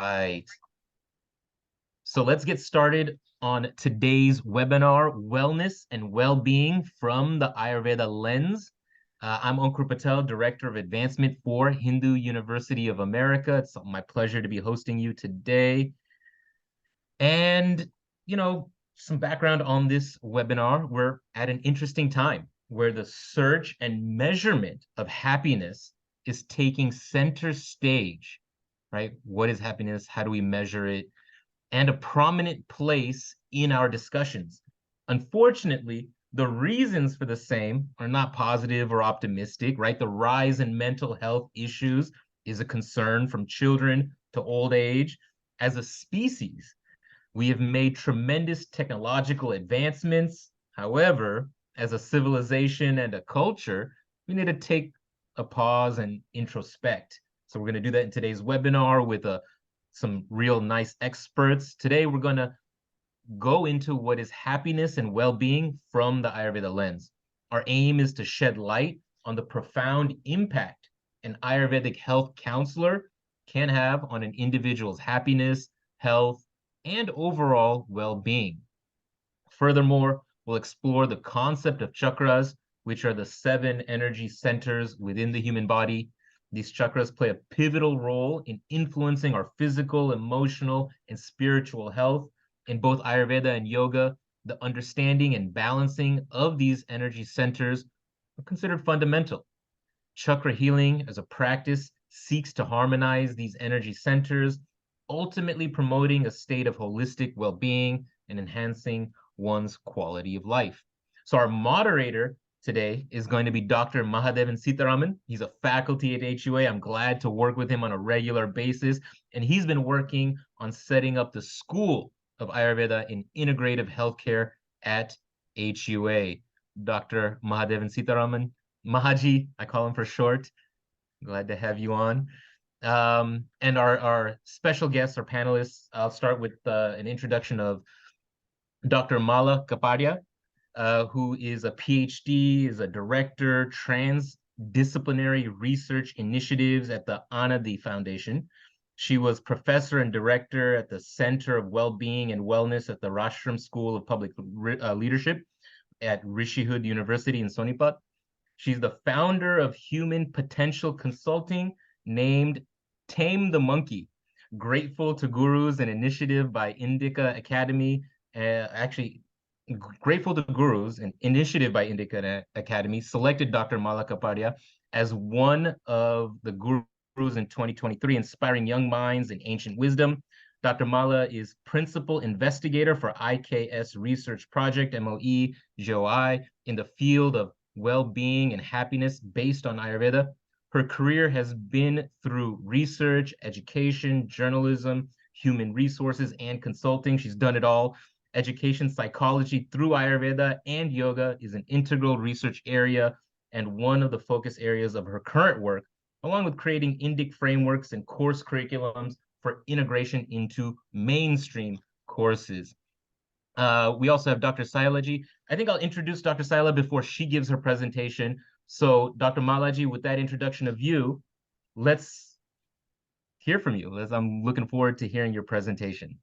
right. So let's get started on today's webinar, Wellness and Well-Being from the Ayurveda Lens. I'm Ankur Patel, Director of Advancement for Hindu University of America. It's my pleasure to be hosting you today. And, some background on this webinar. We're at an interesting time where the search and measurement of happiness is taking center stage, right? What is happiness? How do we measure it? And a prominent place in our discussions. Unfortunately, the reasons for the same are not positive or optimistic, right? The rise in mental health issues is a concern from children to old age. As a species, we have made tremendous technological advancements. However, as a civilization and a culture, we need to take a pause and introspect. So we're going to do that in today's webinar with some real nice experts. Today, we're going to go into what is happiness and well-being from the Ayurveda lens. Our aim is to shed light on the profound impact an Ayurvedic health counselor can have on an individual's happiness, health, and overall well-being. Furthermore, we'll explore the concept of chakras, which are the 7 energy centers within the human body. These chakras play a pivotal role in influencing our physical, emotional, and spiritual health. In both Ayurveda and yoga, the understanding and balancing of these energy centers are considered fundamental. Chakra healing as a practice seeks to harmonize these energy centers, ultimately promoting a state of holistic well-being and enhancing one's quality of life. So our moderator today is going to be Dr. Mahadevan Sitaraman. He's a faculty at HUA. I'm glad to work with him on a regular basis. And he's been working on setting up the School of Ayurveda in Integrative Healthcare at HUA. Dr. Mahadevan Sitaraman, Mahaji, I call him for short. Glad to have you on. And our special guests, our panelists, I'll start with an introduction of Dr. Mala Kapadia, who is a PhD, is a director, transdisciplinary research initiatives at the Anadi Foundation. She was professor and director at the Center of Wellbeing and Wellness at the Rashram School of Public Leadership at Rishihud University in Sonipat. She's the founder of Human Potential Consulting, named Tame the Monkey, grateful to gurus, an initiative by Indica Academy, grateful to gurus, an initiative by Indica Academy, selected Dr. Mala Kapadia as one of the gurus in 2023, inspiring young minds in ancient wisdom. Dr. Mala is principal investigator for IKS Research Project, MOE, JOI, in the field of well-being and happiness based on Ayurveda. Her career has been through research, education, journalism, human resources, and consulting. She's done it all. Education psychology through Ayurveda and yoga is an integral research area and one of the focus areas of her current work, along with creating Indic frameworks and course curriculums for integration into mainstream courses. We also have Dr. Sailaji. I think I'll introduce Dr. Saila before she gives her presentation. So Dr. Malaji, with that introduction of you, let's hear from you. I'm looking forward to hearing your presentation.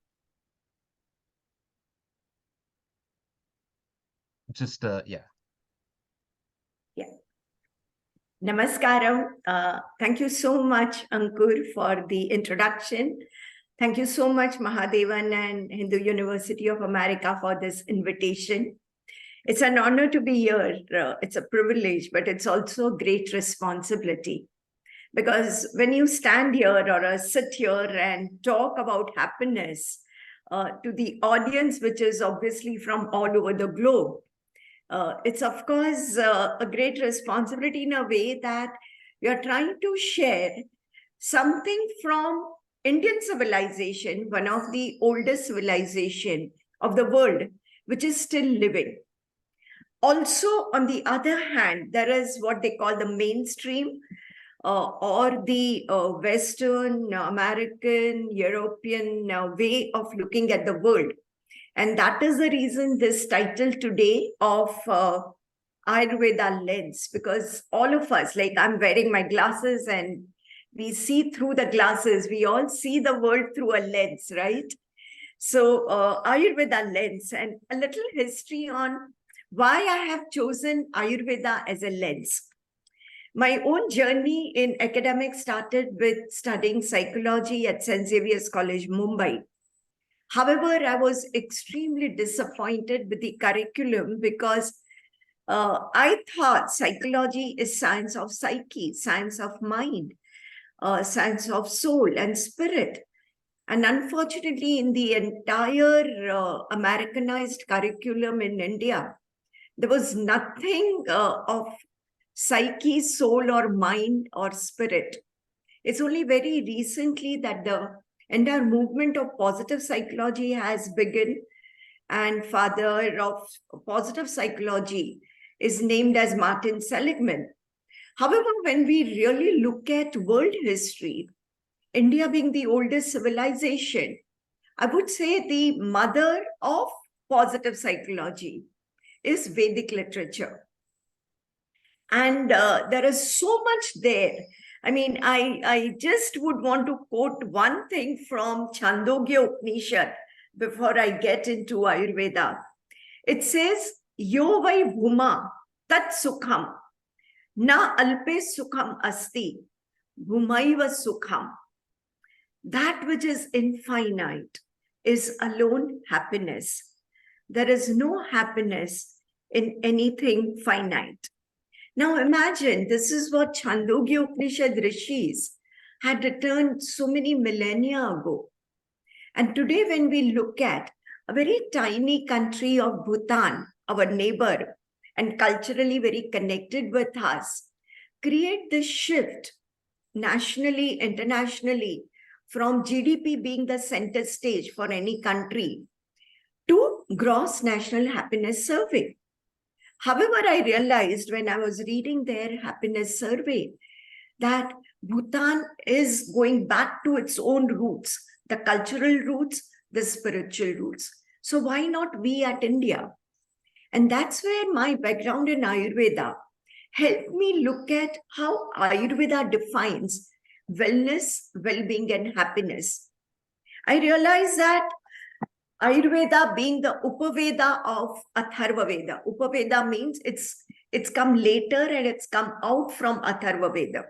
Just, yeah. Yeah. Namaskaram. Thank you so much, Ankur, for the introduction. Thank you so much, Mahadevan and Hindu University of America, for this invitation. It's an honor to be here. It's a privilege, but it's also a great responsibility. Because when you stand here or sit here and talk about happiness to the audience, which is obviously from all over the globe, it's of course a great responsibility in a way that we are trying to share something from Indian civilization, one of the oldest civilization of the world, which is still living. Also, on the other hand, there is what they call the mainstream or the Western, American, European way of looking at the world. And that is the reason this title today of Ayurveda lens, because all of us, like I'm wearing my glasses and We see through the glasses. We all see the world through a lens, right? So Ayurveda lens, and a little history on why I have chosen Ayurveda as a lens. My own journey in academics started with studying psychology at St. Xavier's College, Mumbai. However, I was extremely disappointed with the curriculum because I thought psychology is science of psyche, science of mind, science of soul and spirit. And unfortunately, in the entire Americanized curriculum in India, there was nothing of psyche, soul, or mind, or spirit. It's only very recently that the entire movement of positive psychology has begun, and father of positive psychology is named as Martin Seligman. However, when we really look at world history, India being the oldest civilization, I would say the mother of positive psychology is Vedic literature. And there is so much there. I mean, I just would want to quote one thing from Chandogya Upanishad before I get into Ayurveda. It says, Yo vai bhuma tat sukham, na alpe sukham asti, bhumaiva sukham. That which is infinite is alone happiness. There is no happiness in anything finite. Now imagine, this is what Chandogya Upanishad rishis had written so many millennia ago. And today when we look at a very tiny country of Bhutan, our neighbor, and culturally very connected with us, create this shift nationally, internationally, from GDP being the center stage for any country to gross national happiness survey. However, I realized when I was reading their happiness survey that Bhutan is going back to its own roots, the cultural roots, the spiritual roots. So why not we at India? And that's where my background in Ayurveda helped me look at how Ayurveda defines wellness, well-being, and happiness. I realized that Ayurveda being the Upaveda of Atharva Veda. Upaveda means it's come later and it's come out from Atharva Veda.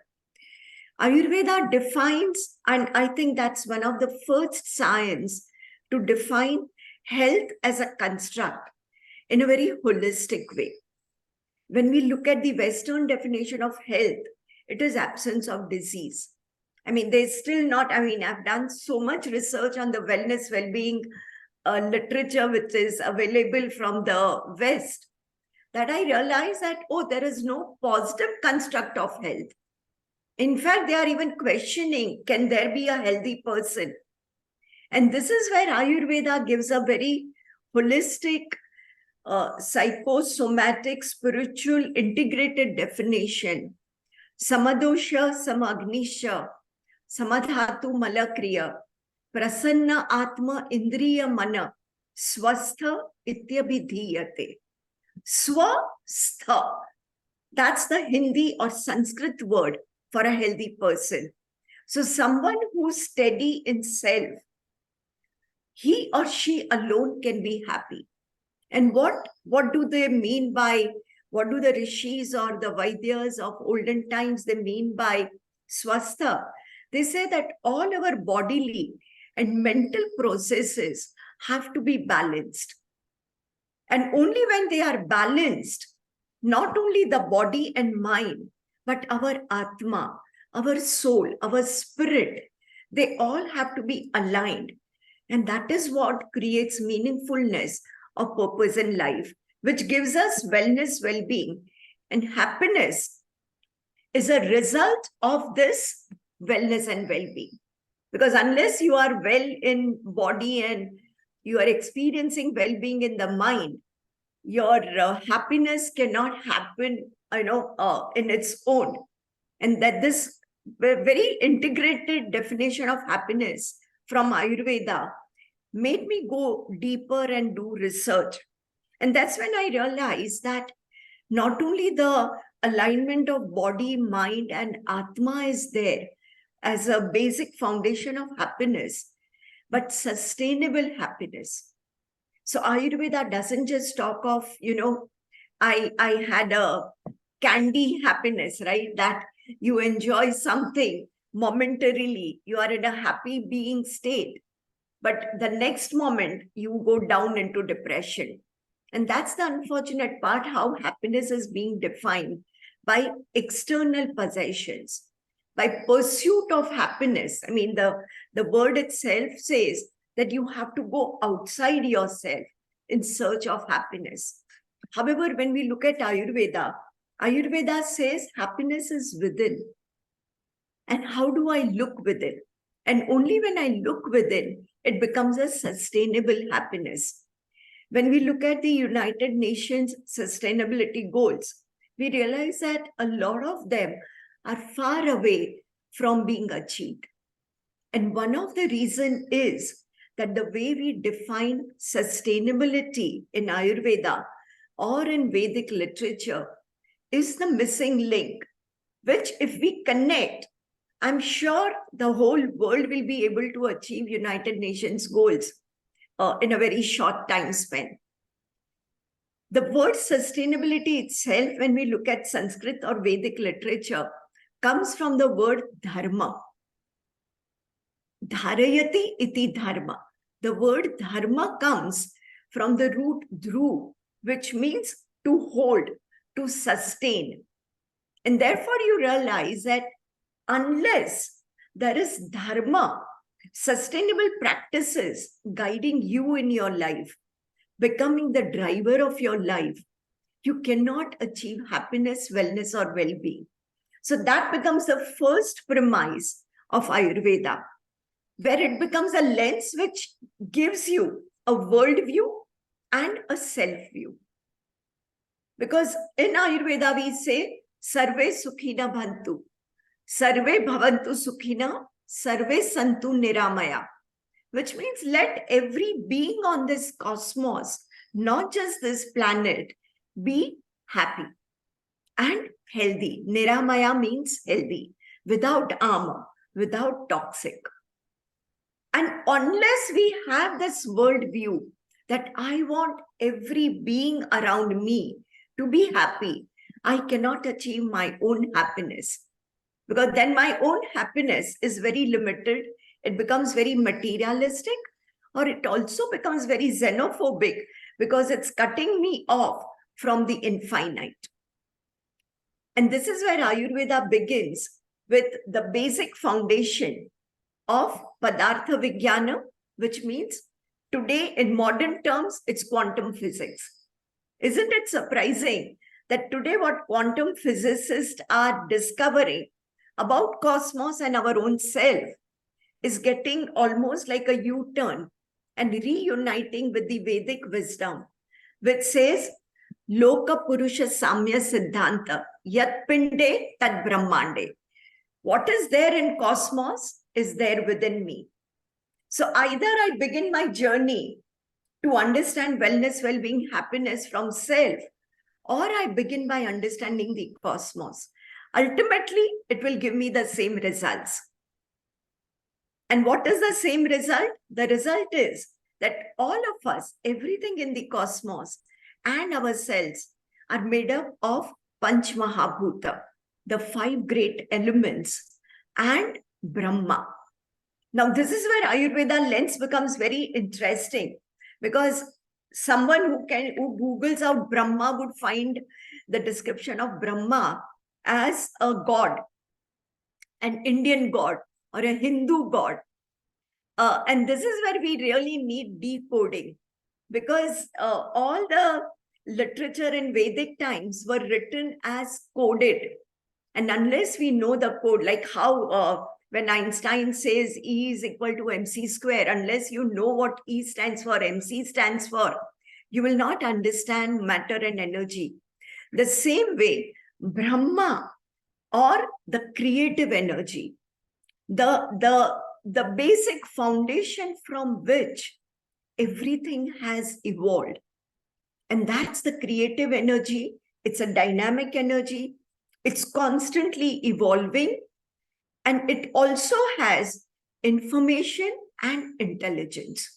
Ayurveda defines, and I think that's one of the first science to define health as a construct in a very holistic way. When we look at the Western definition of health, it is absence of disease. I mean, there's still not, I mean, I've done so much research on the wellness, well-being literature which is available from the West, that I realized that, oh, there is no positive construct of health. In fact, they are even questioning, can there be a healthy person? And this is where Ayurveda gives a very holistic, psychosomatic, spiritual, integrated definition. Samadosha, samagnisha, samadhatu malakriya, prasanna atma indriya mana, swastha ityabhidhiyate. Swastha, that's the Hindi or Sanskrit word for a healthy person. So someone who's steady in self, he or she alone can be happy. And what do they mean by, what do the rishis or the Vaidyas of olden times, they mean by swastha? They say that all our bodily and mental processes have to be balanced. And only when they are balanced, not only the body and mind, but our Atma, our soul, our spirit, they all have to be aligned. And that is what creates meaningfulness of purpose in life, which gives us wellness, well-being. And happiness is a result of this wellness and well-being. Because unless you are well in body and you are experiencing well-being in the mind, your happiness cannot happen, in its own. And that this very integrated definition of happiness from Ayurveda made me go deeper and do research. And that's when I realized that not only the alignment of body, mind, and Atma is there, as a basic foundation of happiness, but sustainable happiness. So Ayurveda doesn't just talk of, I had a candy happiness, right? That you enjoy something momentarily, you are in a happy being state, but the next moment you go down into depression. And that's the unfortunate part, how happiness is being defined by external possessions, by pursuit of happiness. I mean, the word itself says that you have to go outside yourself in search of happiness. However, when we look at Ayurveda, Ayurveda says happiness is within. And how do I look within? And only when I look within, it becomes a sustainable happiness. When we look at the United Nations sustainability goals, we realize that a lot of them are far away from being achieved. And one of the reasons is that the way we define sustainability in Ayurveda or in Vedic literature is the missing link, which if we connect, I'm sure the whole world will be able to achieve United Nations goals in a very short time span. The word sustainability itself, when we look at Sanskrit or Vedic literature, comes from the word dharma. Dharayati iti dharma. The word dharma comes from the root dhru, which means to hold, to sustain. And therefore you realize that unless there is dharma, sustainable practices guiding you in your life, becoming the driver of your life, you cannot achieve happiness, wellness, or well-being. So that becomes the first premise of Ayurveda, where it becomes a lens which gives you a worldview and a self-view. Because in Ayurveda we say, Sarve Sukhina Bhantu, Sarve Bhavantu Sukhina, Sarve Santu Niramaya, which means let every being on this cosmos, not just this planet, be happy and healthy. Niramaya means healthy, without armor, without toxic. And unless we have this worldview that I want every being around me to be happy, I cannot achieve my own happiness. Because then my own happiness is very limited. It becomes very materialistic, or it also becomes very xenophobic because it's cutting me off from the infinite. And this is where Ayurveda begins with the basic foundation of Padartha Vijnana, which means today in modern terms, it's quantum physics. Isn't it surprising that today what quantum physicists are discovering about cosmos and our own self is getting almost like a U-turn and reuniting with the Vedic wisdom, which says, Loka Purusha Samya Siddhanta, Yat Pinde Tad Brahmande. What is there in cosmos is there within me. So either I begin my journey to understand wellness, well-being, happiness from self, or I begin by understanding the cosmos. Ultimately, it will give me the same results. And what is the same result? The result is that all of us, everything in the cosmos and ourselves are made up of Panch Mahabhuta, the 5 great elements, and Brahma. Now, this is where Ayurveda lens becomes very interesting, because someone who Googles out Brahma would find the description of Brahma as a god, an Indian god or a Hindu god. And this is where we really need decoding, because all the literature in Vedic times were written as coded. And unless we know the code, like how when Einstein says E is equal to mc square, unless you know what E stands for, mc stands for, you will not understand matter and energy. The same way, Brahma, or the creative energy, the basic foundation from which everything has evolved. And that's the creative energy. It's a dynamic energy. It's constantly evolving. And it also has information and intelligence.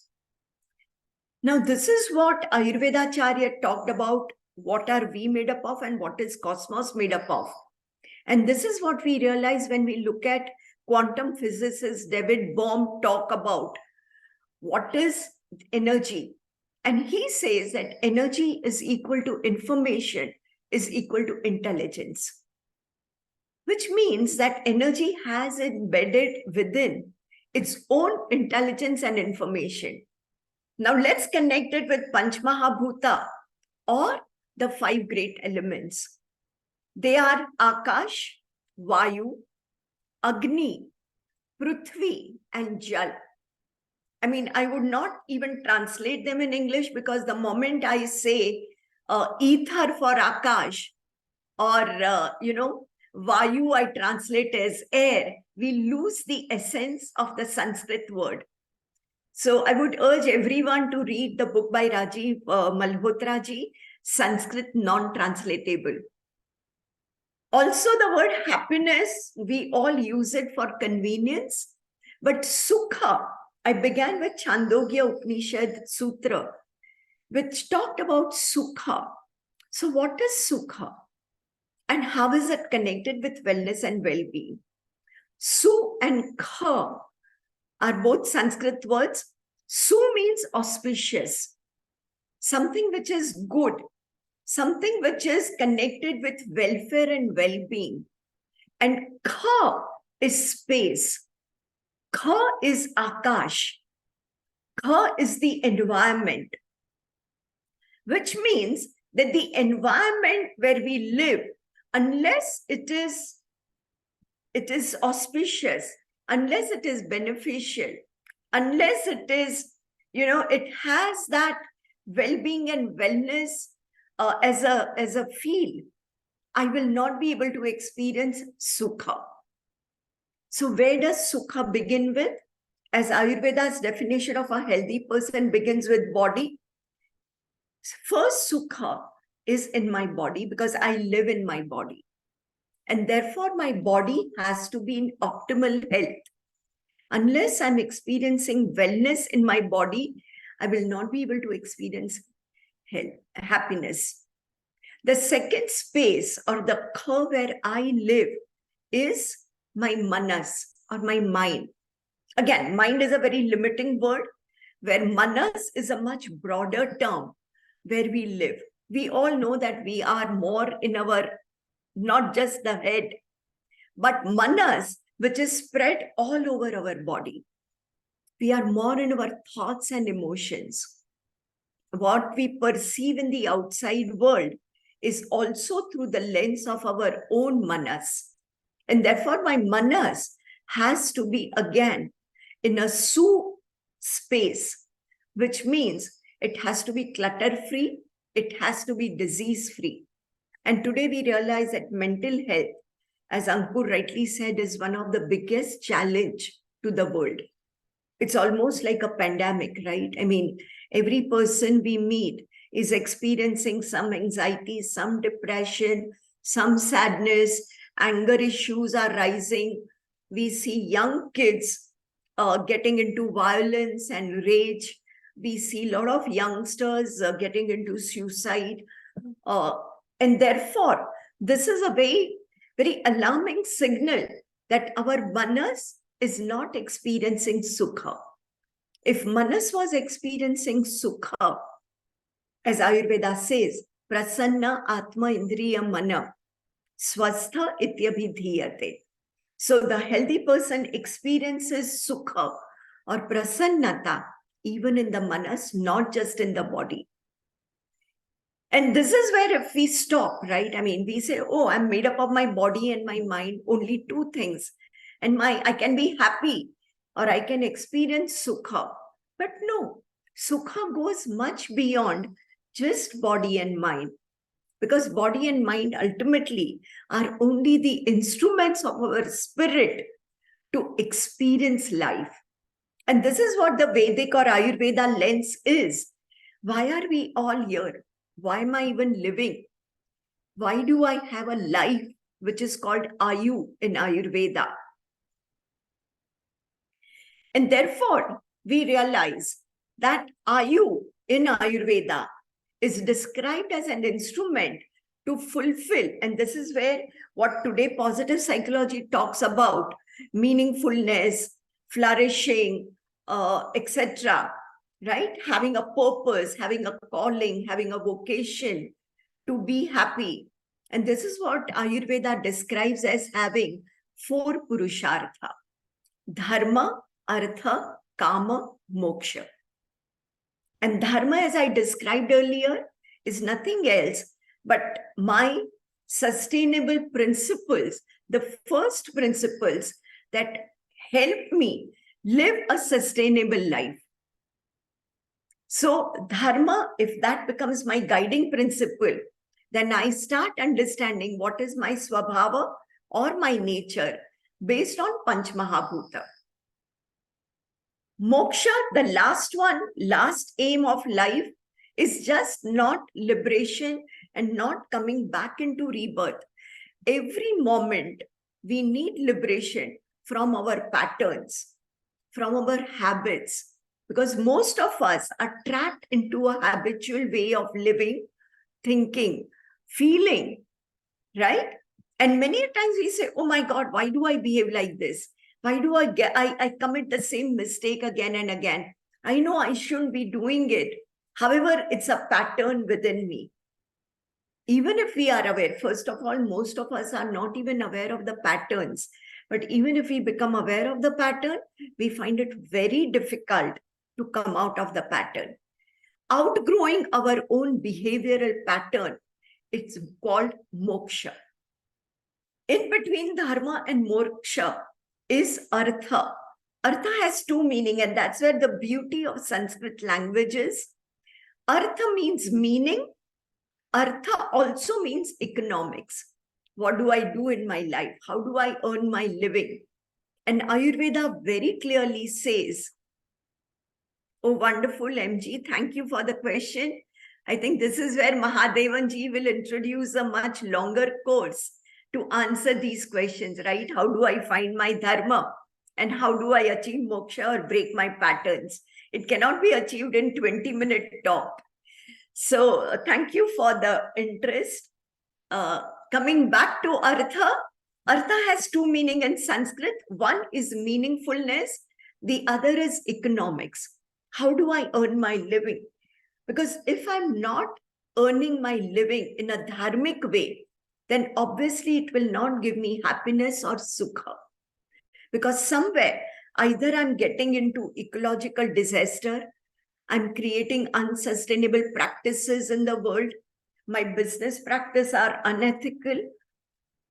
Now, this is what Ayurveda Acharya talked about. What are we made up of and what is cosmos made up of? And this is what we realize when we look at quantum physicist David Bohm talk about what is energy. And he says that energy is equal to information is equal to intelligence, which means that energy has embedded within its own intelligence and information. Now let's connect it with Panch Mahabhuta, or the 5 great elements. They are Akash, Vayu, Agni, Prithvi, and Jal. I mean, I would not even translate them in English, because the moment I say ether for Akash, or, Vayu I translate as air, we lose the essence of the Sanskrit word. So I would urge everyone to read the book by Rajiv Malhotra ji, Sanskrit non-translatable. Also, the word happiness, we all use it for convenience, but sukha, I began with Chandogya Upanishad Sutra, which talked about sukha. So what is sukha? And how is it connected with wellness and well-being? Su and kha are both Sanskrit words. Su means auspicious, something which is good, something which is connected with welfare and well-being. And kha is space. Kha is akash. Kha is the environment, which means that the environment where we live, unless it is auspicious, unless it is beneficial, unless it is, it has that well-being and wellness as a field, I will not be able to experience sukha. So where does sukha begin with? As Ayurveda's definition of a healthy person begins with body, first sukha is in my body, because I live in my body. And therefore, my body has to be in optimal health. Unless I'm experiencing wellness in my body, I will not be able to experience health, happiness. The second space, or the curve where I live, is my manas, or my mind. Again, mind is a very limiting word, where manas is a much broader term where we live. We all know that we are more in our, not just the head, but manas, which is spread all over our body. We are more in our thoughts and emotions. What we perceive in the outside world is also through the lens of our own manas. And therefore, my manas has to be, again, in a su space, which means it has to be clutter-free, it has to be disease-free. And today we realize that mental health, as Ankur rightly said, is one of the biggest challenge to the world. It's almost like a pandemic, right? I mean, every person we meet is experiencing some anxiety, some depression, some sadness, anger issues are rising. We see young kids getting into violence and rage. We see a lot of youngsters getting into suicide. And therefore, this is a very, very alarming signal that our manas is not experiencing sukha. If manas was experiencing sukha, as Ayurveda says, prasanna atma indriya mana, swastha ityabhidhiyate. So the healthy person experiences sukha or prasannata even in the manas, not just in the body. And this is where if we stop, right? I mean, we say, oh, I'm made up of my body and my mind, only two things. And I can be happy or I can experience sukha. But no, sukha goes much beyond just body and mind. Because body and mind ultimately are only the instruments of our spirit to experience life. And this is what the Vedic or Ayurveda lens is. Why are we all here? Why am I even living? Why do I have a life which is called Ayu in Ayurveda? And therefore, we realize that Ayu in Ayurveda is described as an instrument to fulfill. And this is where what today positive psychology talks about, meaningfulness, flourishing, etc. Right? Having a purpose, having a calling, having a vocation, to be happy. And this is what Ayurveda describes as having 4 purushartha: dharma, artha, kama, moksha. And dharma, as I described earlier, is nothing else but my sustainable principles, the first principles that help me live a sustainable life. So, dharma, if that becomes my guiding principle, then I start understanding what is my swabhava or my nature based on Panch Mahabhuta. Moksha, the last one, last aim of life, is just not liberation and not coming back into rebirth. Every moment, we need liberation from our patterns, from our habits, because most of us are trapped into a habitual way of living, thinking, feeling, right? And many times we say, oh my God, why do I behave like this? Why do I commit the same mistake again and again? I know I shouldn't be doing it. However, it's a pattern within me. Even if we are aware, first of all, most of us are not even aware of the patterns. But even if we become aware of the pattern, we find it very difficult to come out of the pattern. Outgrowing our own behavioral pattern, it's called moksha. In between dharma and moksha is artha. Artha has 2 meanings, and that's where the beauty of Sanskrit language is. Artha means meaning. Artha also means economics. What do I do in my life? How do I earn my living? And Ayurveda very clearly says, oh, wonderful, MG. Thank you for the question. I think this is where Mahadevanji will introduce a much longer course to answer these questions, right? How do I find my dharma? And how do I achieve moksha or break my patterns? It cannot be achieved in 20-minute talk. So thank you for the interest. Coming back to artha, artha has 2 meanings in Sanskrit. One is meaningfulness. The other is economics. How do I earn my living? Because if I'm not earning my living in a dharmic way, then obviously it will not give me happiness or sukha. Because somewhere, either I'm getting into ecological disaster, I'm creating unsustainable practices in the world, my business practices are unethical,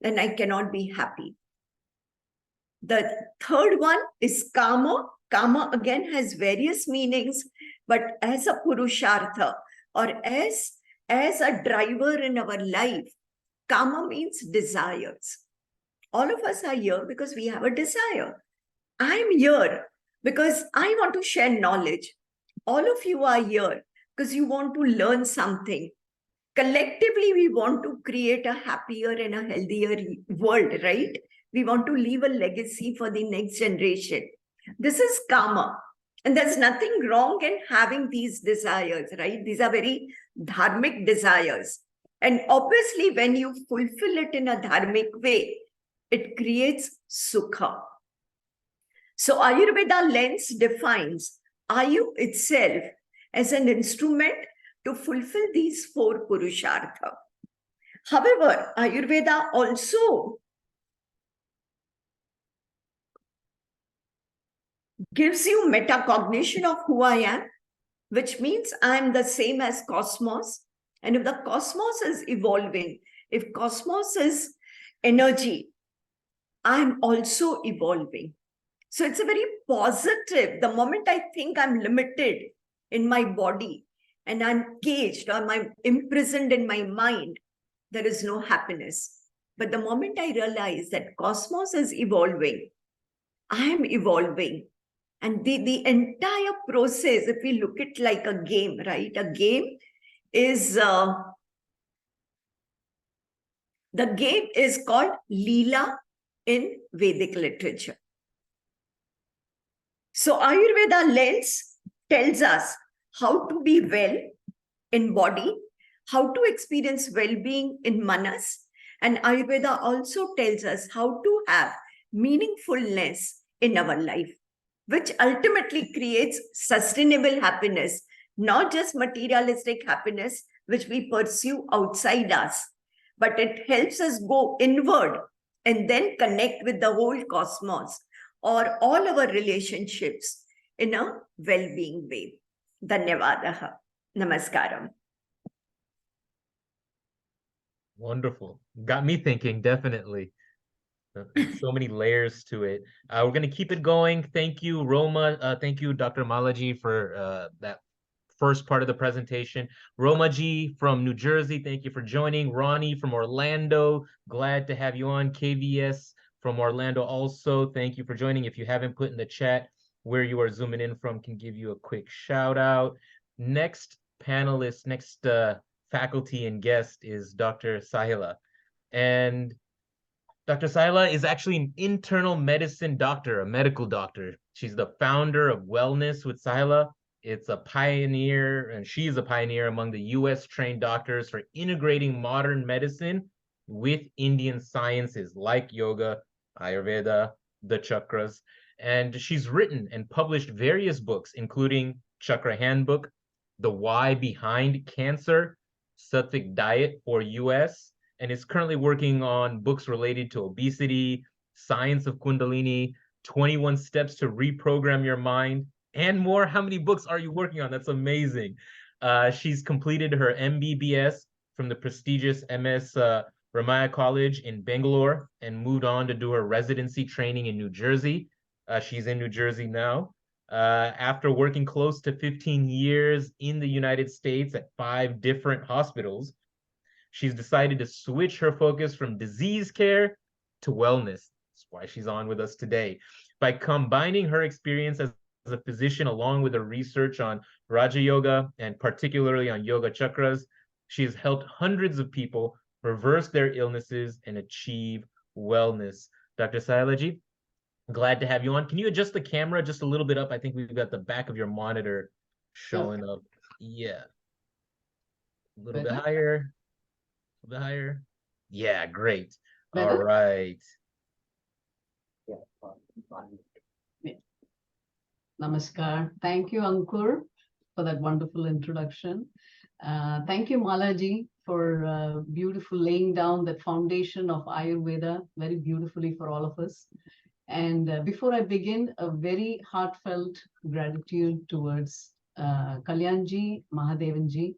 then I cannot be happy. The third one is kama. Kama again has various meanings, but as a purushartha or as a driver in our life, kama means desires. All of us are here because we have a desire. I'm here because I want to share knowledge. All of you are here because you want to learn something. Collectively, we want to create a happier and a healthier world, right? We want to leave a legacy for the next generation. This is karma. And there's nothing wrong in having these desires, right? These are very dharmic desires. And obviously, when you fulfill it in a dharmic way, it creates sukha. So Ayurveda lens defines Ayu itself as an instrument to fulfill these 4 purushartha. However, Ayurveda also gives you metacognition of who I am, which means I am the same as cosmos. And if the cosmos is evolving, if cosmos is energy, I'm also evolving. So it's a very positive. The moment I think I'm limited in my body and I'm caged or I'm imprisoned in my mind, there is no happiness. But the moment I realize that cosmos is evolving, I am evolving. And the entire process, if we look at like a game, right? A game is, the game is called Leela in Vedic literature. So Ayurveda lens tells us how to be well in body, how to experience well-being in manas, and Ayurveda also tells us how to have meaningfulness in our life, which ultimately creates sustainable happiness, not just materialistic happiness, which we pursue outside us, but it helps us go inward and then connect with the whole cosmos or all our relationships in a well-being way. Dhanyavadaha. Namaskaram. Wonderful. Got me thinking, definitely. So many layers to it. We're going to keep it going. Thank you, Roma. Thank you, Dr. Malaji, for that first part of the presentation. Romaji from New Jersey, thank you for joining. Ronnie from Orlando, glad to have you on. KVS from Orlando also, thank you for joining. If you haven't put in the chat where you are zooming in from, can give you a quick shout out. Next panelist, next faculty and guest is Dr. Sahila. And Dr. Sahila is actually an internal medicine doctor, a medical doctor. She's the founder of Wellness with Sahila. It's a pioneer, and she's a pioneer among the US trained doctors for integrating modern medicine with Indian sciences like yoga, Ayurveda, the chakras. And she's written and published various books, including Chakra Handbook, The Why Behind Cancer, Sattvic Diet for US, and is currently working on books related to obesity, science of Kundalini, 21 steps to reprogram your mind, and more. How many books are you working on? That's amazing. She's completed her MBBS from the prestigious MS Ramaya College in Bangalore and moved on to do her residency training in New Jersey. She's in New Jersey now. After working close to 15 years in the United States at 5 different hospitals, she's decided to switch her focus from disease care to wellness. That's why she's on with us today. By combining her experience as a physician along with her research on Raja Yoga and particularly on yoga chakras, she has helped hundreds of people reverse their illnesses and achieve wellness. Dr. Sailaji, glad to have you on. Can you adjust the camera just a little bit up? I think we've got the back of your monitor showing up. Yeah. A little bit higher. A bit higher. Yeah, great. All right. Namaskar. Thank you, Ankur, for that wonderful introduction. Thank you, Malaji, for beautiful laying down that foundation of Ayurveda very beautifully for all of us. And before I begin, a very heartfelt gratitude towards Kalyanji, Mahadevanji,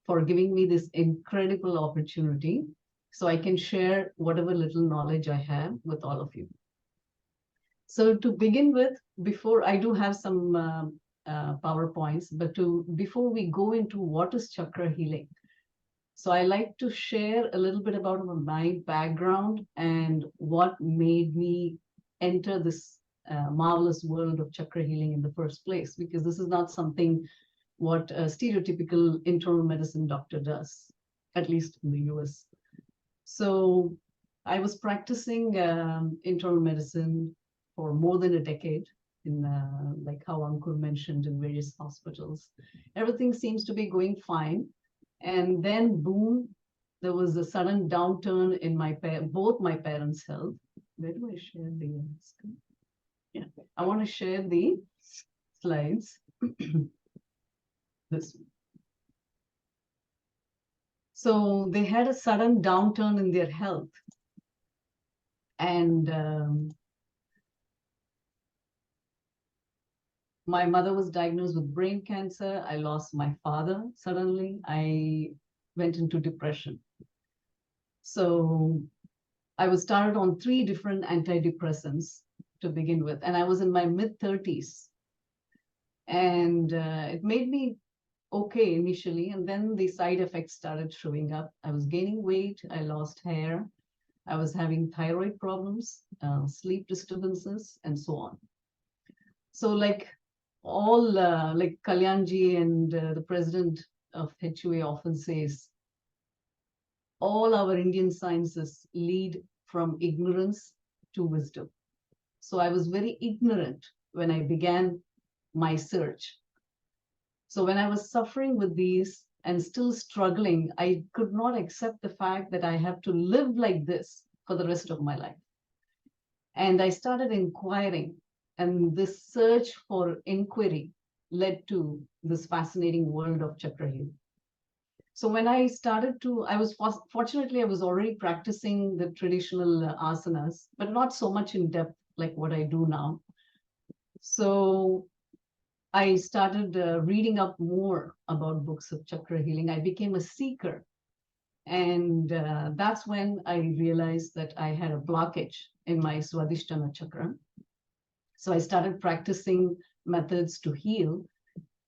for giving me this incredible opportunity so I can share whatever little knowledge I have with all of you. So to begin with, before I do have some PowerPoints, but before we go into what is chakra healing, so I like to share a little bit about my background and what made me enter this marvelous world of chakra healing in the first place, because this is not something what a stereotypical internal medicine doctor does, at least in the US. So I was practicing internal medicine for more than a decade in, like how Ankur mentioned, in various hospitals. Everything seems to be going fine. And then boom, there was a sudden downturn in both my parents' health. Where do I share the screen? Yeah, I want to share the slides. This one. So they had a sudden downturn in their health. And my mother was diagnosed with brain cancer. I lost my father suddenly. I went into depression. So I was started on 3 different antidepressants to begin with. And I was in my mid-30s. And it made me okay initially. And then the side effects started showing up. I was gaining weight. I lost hair. I was having thyroid problems, sleep disturbances, and so on. So like all, like Kalyanji and the president of HUA often says, all our Indian sciences lead from ignorance to wisdom. So I was very ignorant when I began my search. So when I was suffering with these and still struggling, I could not accept the fact that I have to live like this for the rest of my life. And I started inquiring, and this search for inquiry led to this fascinating world of chakra healing. So when I started to, fortunately, I was already practicing the traditional asanas, but not so much in depth like what I do now. So I started reading up more about books of chakra healing. I became a seeker. And that's when I realized that I had a blockage in my Swadhisthana chakra. So I started practicing methods to heal.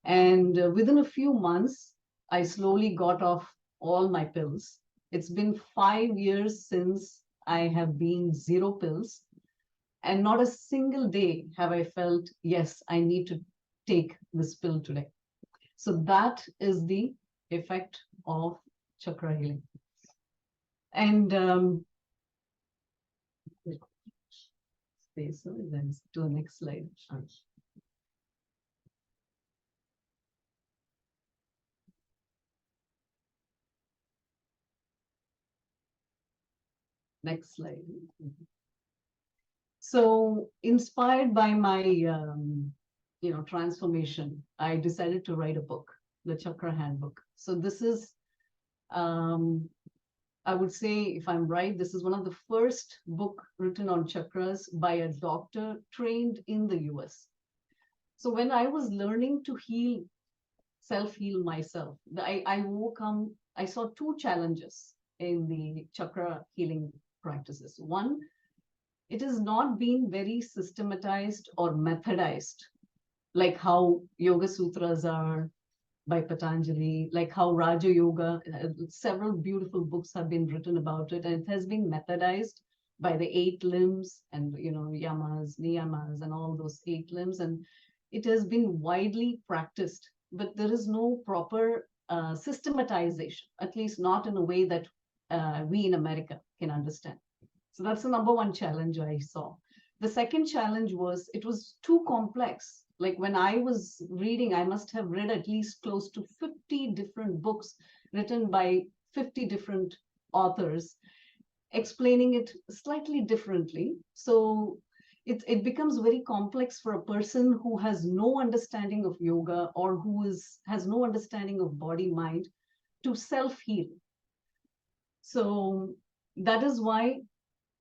And within a few months, I slowly got off all my pills. It's been 5 years since I have been 0 pills. And not a single day have I felt, yes, I need to take this pill today. So that is the effect of chakra healing. And space, let's do the next slide. Next slide. So inspired by my transformation, I decided to write a book, the Chakra Handbook. So this is, I would say, if I'm right, this is one of the first book written on chakras by a doctor trained in the US. So when I was learning to heal, self-heal myself, I saw 2 challenges in the chakra healing practices. One, it has not been very systematized or methodized, like how Yoga Sutras are by Patanjali, like how Raja Yoga, several beautiful books have been written about it, and it has been methodized by the 8 limbs and, yamas, niyamas, and all those 8 limbs. And it has been widely practiced, but there is no proper systematization, at least not in a way that we in America can understand. So that's the number 1 challenge I saw. The second challenge was it was too complex. Like when I was reading, I must have read at least close to 50 different books written by 50 different authors, explaining it slightly differently. So it becomes very complex for a person who has no understanding of yoga or who has no understanding of body mind to self-heal. So that is why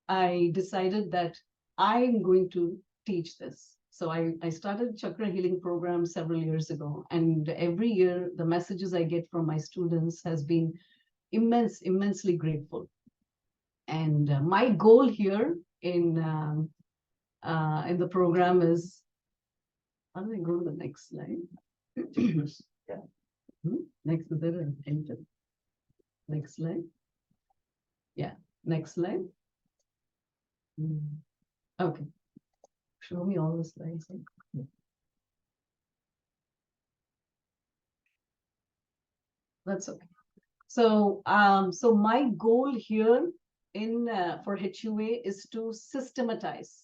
I decided that I'm going to teach this. So I started chakra healing program several years ago, and every year the messages I get from my students has been immensely grateful. And my goal here in the program is, how do I go to the next slide? Yeah. Next, there, enter. Next slide. Yeah, next slide. Okay. Show me all the slides. That's okay. So, so my goal here in for HUA is to systematize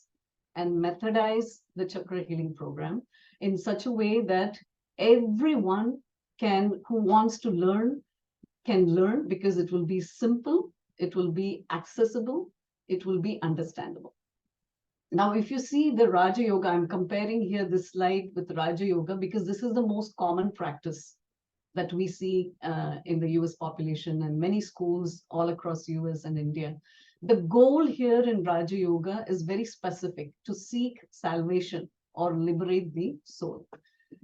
and methodize the chakra healing program in such a way that everyone who wants to learn can learn, because it will be simple, it will be accessible, it will be understandable. Now, if you see the Raja Yoga, I'm comparing here this slide with Raja Yoga because this is the most common practice that we see in the US population and many schools all across US and India. The goal here in Raja Yoga is very specific, to seek salvation or liberate the soul.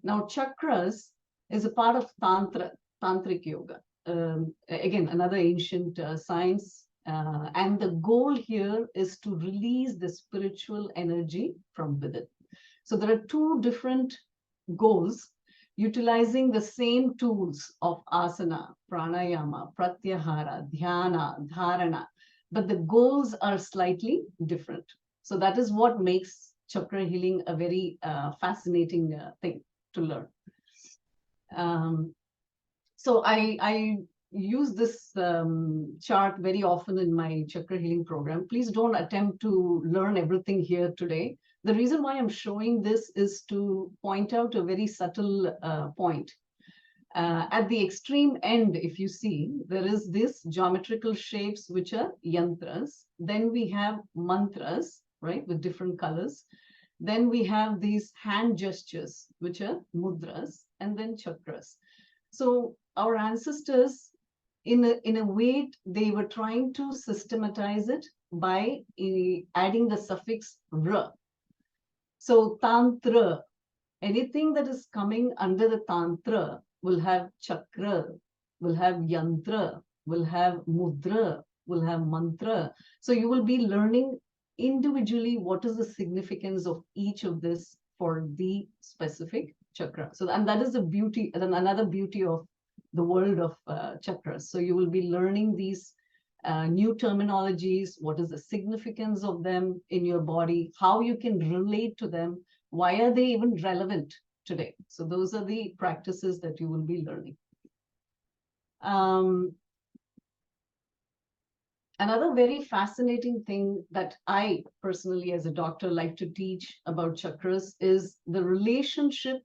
Now, chakras is a part of Tantric Yoga. Again, another ancient science. And the goal here is to release the spiritual energy from within. So there are 2 different goals, utilizing the same tools of asana, pranayama, pratyahara, dhyana, dharana, but the goals are slightly different. So that is what makes chakra healing a very fascinating thing to learn. So I use this chart very often in my chakra healing program. Please don't attempt to learn everything here today. The reason why I'm showing this is to point out a very subtle point. At the extreme end, if you see, there is this geometrical shapes, which are yantras. Then we have mantras, right, with different colors. Then we have these hand gestures, which are mudras, and then chakras. So our ancestors, in a way, they were trying to systematize it by adding the suffix ra. So tantra, anything that is coming under the tantra will have chakra, will have yantra, will have mudra, will have mantra. So you will be learning individually what is the significance of each of this for the specific chakra. So, and that is the beauty, and another beauty of the world of chakras. So you will be learning these new terminologies, what is the significance of them in your body, how you can relate to them, why are they even relevant today? So those are the practices that you will be learning. Another very fascinating thing that I personally, as a doctor, like to teach about chakras is the relationship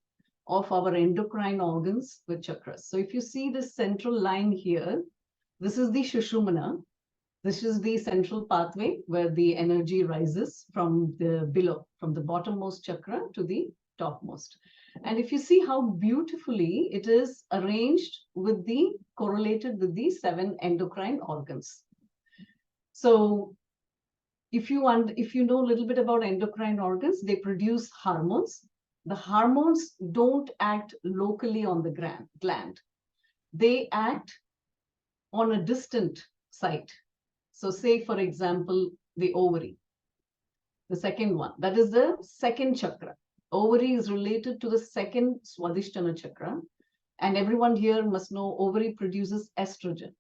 of our endocrine organs with chakras. So if you see this central line here, this is the Shushumna. This is the central pathway where the energy rises from the below, from the bottommost chakra to the topmost. And if you see how beautifully it is arranged with the correlated with the 7 endocrine organs. So if you know a little bit about endocrine organs, they produce hormones. The hormones don't act locally on the gland. They act on a distant site. So say, for example, the ovary, the second one, that is the second chakra. Ovary is related to the second Swadhisthana chakra. And everyone here must know ovary produces estrogen.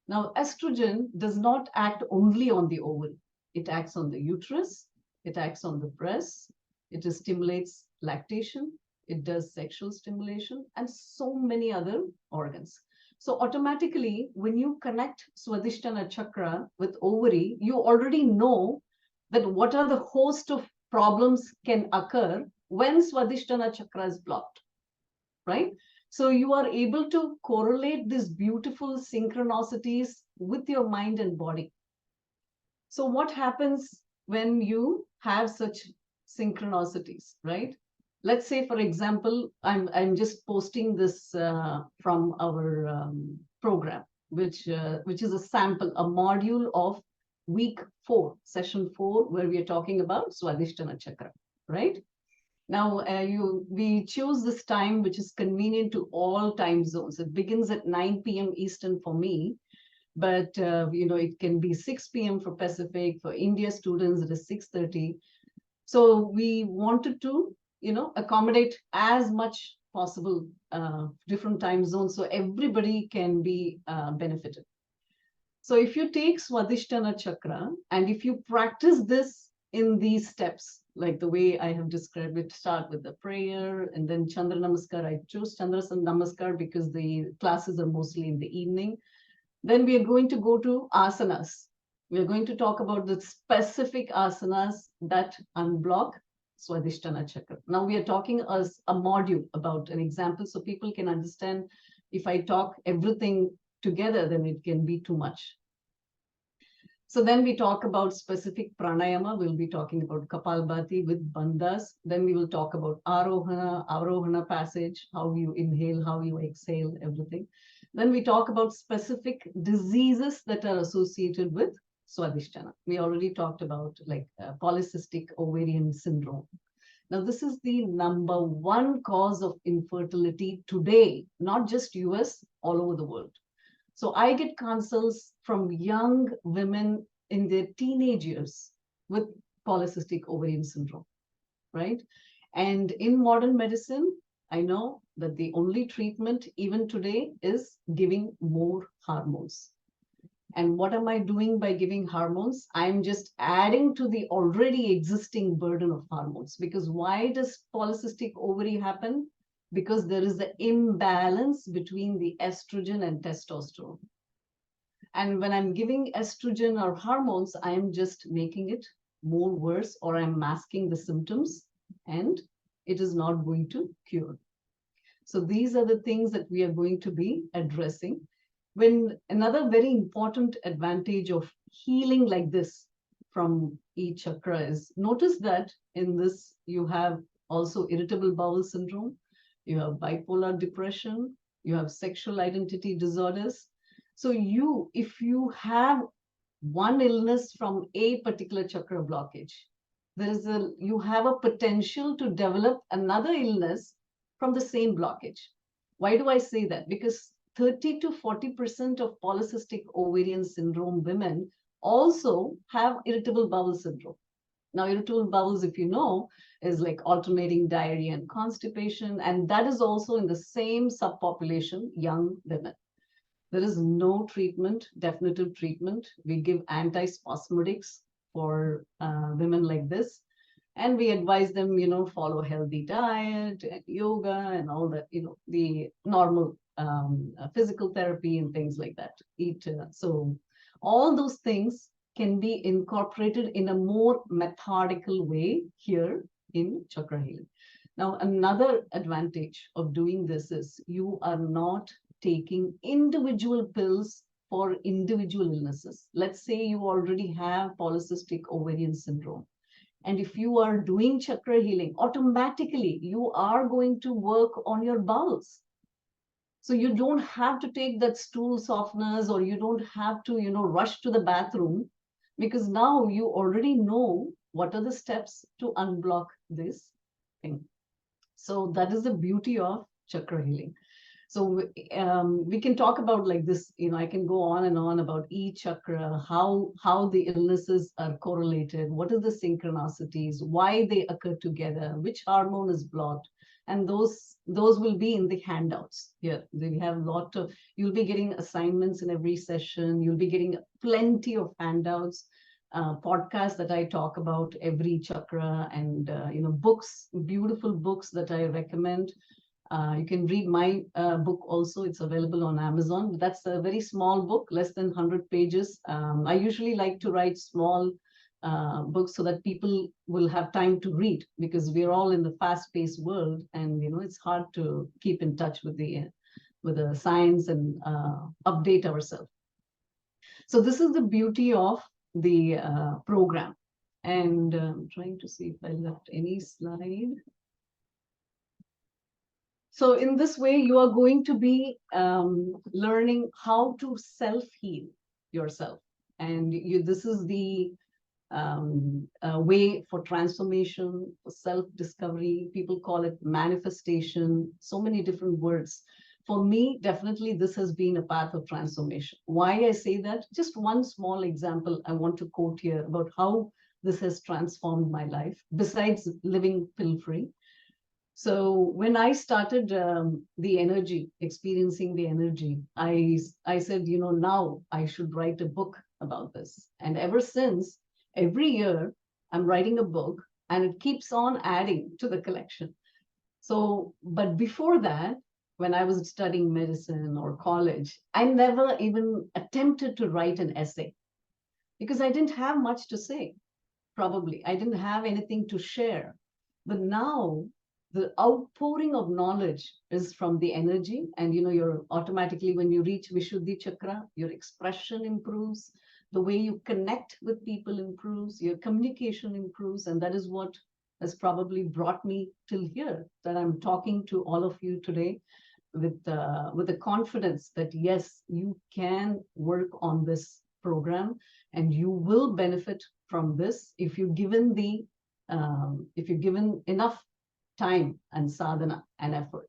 Now, estrogen does not act only on the ovary. It acts on the uterus. It acts on the breast. It stimulates lactation. It does sexual stimulation and so many other organs. So automatically, when you connect Swadhisthana chakra with ovary, you already know that what are the host of problems can occur when Swadhisthana chakra is blocked, right? So you are able to correlate these beautiful synchronicities with your mind and body. So what happens when you have such synchronicities, right? Let's say, for example, I'm just posting this from our program, which is a sample, a module of week 4, session 4, where we are talking about Swadhisthana chakra, right? Now, we choose this time, which is convenient to all time zones. It begins at 9 p.m. Eastern for me, but it can be 6 p.m. for Pacific. For India students, it is 6:30. So we wanted to, accommodate as much possible different time zones so everybody can be benefited. So if you take Swadhisthana chakra and if you practice this in these steps, like the way I have described it, start with the prayer and then Chandra Namaskar. I chose Chandra Namaskar because the classes are mostly in the evening. Then we are going to go to asanas. We are going to talk about the specific asanas that unblock Swadhisthana chakra. Now we are talking as a module about an example so people can understand. If I talk everything together, then it can be too much. So then we talk about specific pranayama. We'll be talking about Kapalbhati with bandhas. Then we will talk about Arohana passage, how you inhale, how you exhale, everything. Then we talk about specific diseases that are associated with Swadhisthana. We already talked about like polycystic ovarian syndrome. Now, this is the #1 cause of infertility today, not just US, all over the world. So I get consults from young women in their teenage years with polycystic ovarian syndrome, right? And in modern medicine, I know that the only treatment even today is giving more hormones. And what am I doing by giving hormones? I'm just adding to the already existing burden of hormones. Because why does polycystic ovary happen? because there is an imbalance between the estrogen and testosterone. And when I'm giving estrogen or hormones, I'm just making it more worse, or I'm masking the symptoms, and it is not going to cure. So these are the things that we are going to be addressing. When another very important advantage of healing like this from each chakra is, notice that in this you have also irritable bowel syndrome, you have bipolar depression, you have sexual identity disorders. So if you have one illness from a particular chakra blockage, you have a potential to develop another illness from the same blockage. Why do I say that? Because 30 to 40% of polycystic ovarian syndrome women also have irritable bowel syndrome. Now, irritable bowels, if you know, is like alternating diarrhea and constipation, and that is also in the same subpopulation, young women. There is no treatment, definitive treatment. We give antispasmodics for women like this. And we advise them, follow a healthy diet and yoga and all that, the normal physical therapy and things like that. So all those things can be incorporated in a more methodical way here in chakra healing. Now, another advantage of doing this is you are not taking individual pills for individual illnesses. Let's say you already have polycystic ovarian syndrome. And if you are doing chakra healing, automatically you are going to work on your bowels. So you don't have to take that stool softeners, or you don't have to, rush to the bathroom, because now you already know what are the steps to unblock this thing. So that is the beauty of chakra healing. So we can talk about like this, I can go on and on about each chakra, how the illnesses are correlated, what are the synchronicities, why they occur together, which hormone is blocked. And those will be in the handouts here. We have you'll be getting assignments in every session. You'll be getting plenty of handouts, podcasts that I talk about every chakra, and books, beautiful books that I recommend. You can read my book also. It's available on Amazon. That's a very small book, less than 100 pages. I usually like to write small books so that people will have time to read, because we're all in the fast-paced world, and it's hard to keep in touch with the science and update ourselves. So this is the beauty of the program. And I'm trying to see if I left any slide. So in this way, you are going to be learning how to self-heal yourself. And this is the way for transformation, for self-discovery. People call it manifestation, so many different words. For me, definitely, this has been a path of transformation. Why I say that? Just one small example I want to quote here about how this has transformed my life, besides living pill-free. So when I started the energy, experiencing the energy, I said, now I should write a book about this. And ever since, every year, I'm writing a book, and it keeps on adding to the collection. So, but before that, when I was studying medicine or college, I never even attempted to write an essay, because I didn't have much to say, probably. I didn't have anything to share. But now, the outpouring of knowledge is from the energy, and you're automatically, when you reach Vishuddhi Chakra, your expression improves, the way you connect with people improves, your communication improves, and that is what has probably brought me till here, that I'm talking to all of you today with the confidence that yes, you can work on this program, and you will benefit from this if you're given enough time and sadhana and effort.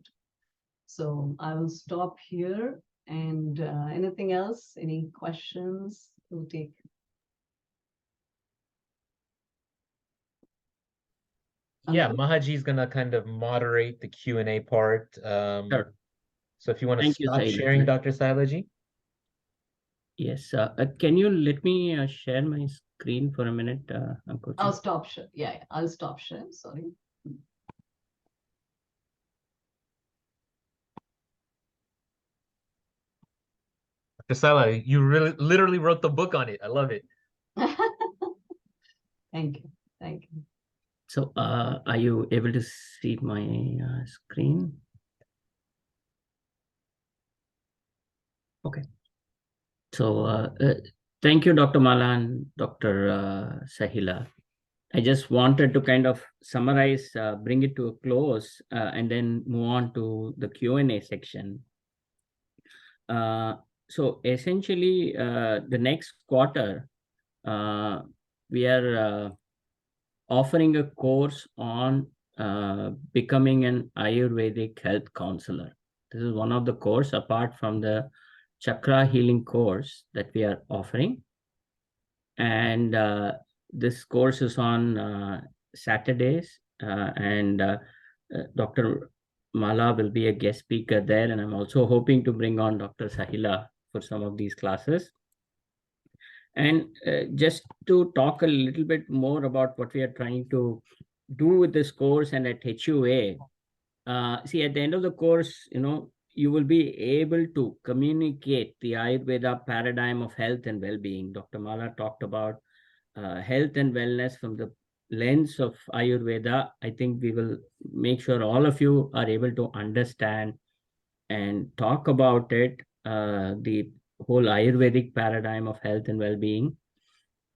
So I will stop here. And anything else? Any questions? We'll take. Yeah, Mahaji is gonna kind of moderate the Q&A part. Sure. So if you want to Thank you, stop sharing, Dr. Sailaji. Yes. Can you let me share my screen for a minute, Ankur? I'll stop share. Yeah, I'll stop share. Sorry. Dr. Sala, you really literally wrote the book on it. I love it. Thank you. Thank you. So are you able to see my screen? Okay. So thank you, Dr. Mala and Dr. Sahila. I just wanted to kind of summarize, bring it to a close, and then move on to the Q&A section. So essentially, the next quarter, we are offering a course on becoming an Ayurvedic health counselor. This is one of the course apart from the Chakra healing course that we are offering. And this course is on Saturdays, and Dr. Mala will be a guest speaker there. And I'm also hoping to bring on Dr. Sahila for some of these classes. And just to talk a little bit more about what we are trying to do with this course and at HUA, see, at the end of the course, you will be able to communicate the Ayurveda paradigm of health and well-being. Dr. Mala talked about health and wellness from the lens of Ayurveda. I think we will make sure all of you are able to understand and talk about it, the whole Ayurvedic paradigm of health and well-being.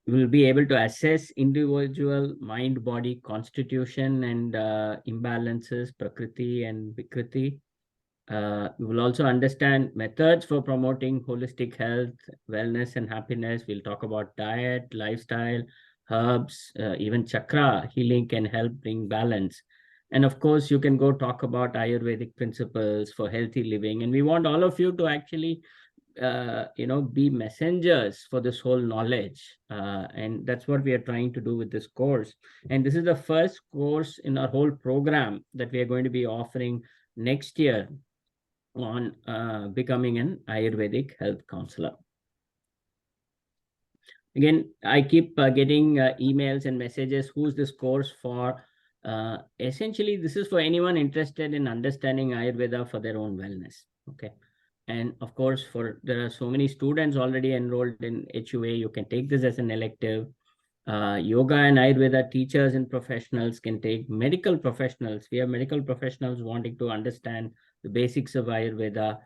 We will be able to assess individual mind-body constitution and imbalances, Prakriti and Vikriti. We will also understand methods for promoting holistic health, wellness, and happiness. We'll talk about diet, lifestyle, herbs, even chakra healing can help bring balance. And of course, you can go talk about Ayurvedic principles for healthy living. And we want all of you to actually be messengers for this whole knowledge, and that's what we are trying to do with this course. And this is the first course in our whole program that we are going to be offering next year on becoming an Ayurvedic health counselor. Again, I keep getting emails and messages, who's this course for? Essentially, this is for anyone interested in understanding Ayurveda for their own wellness. Okay. And of course, there are so many students already enrolled in HUA, you can take this as an elective. Yoga and Ayurveda teachers and professionals can take. Medical professionals, we have medical professionals wanting to understand the basics of Ayurveda.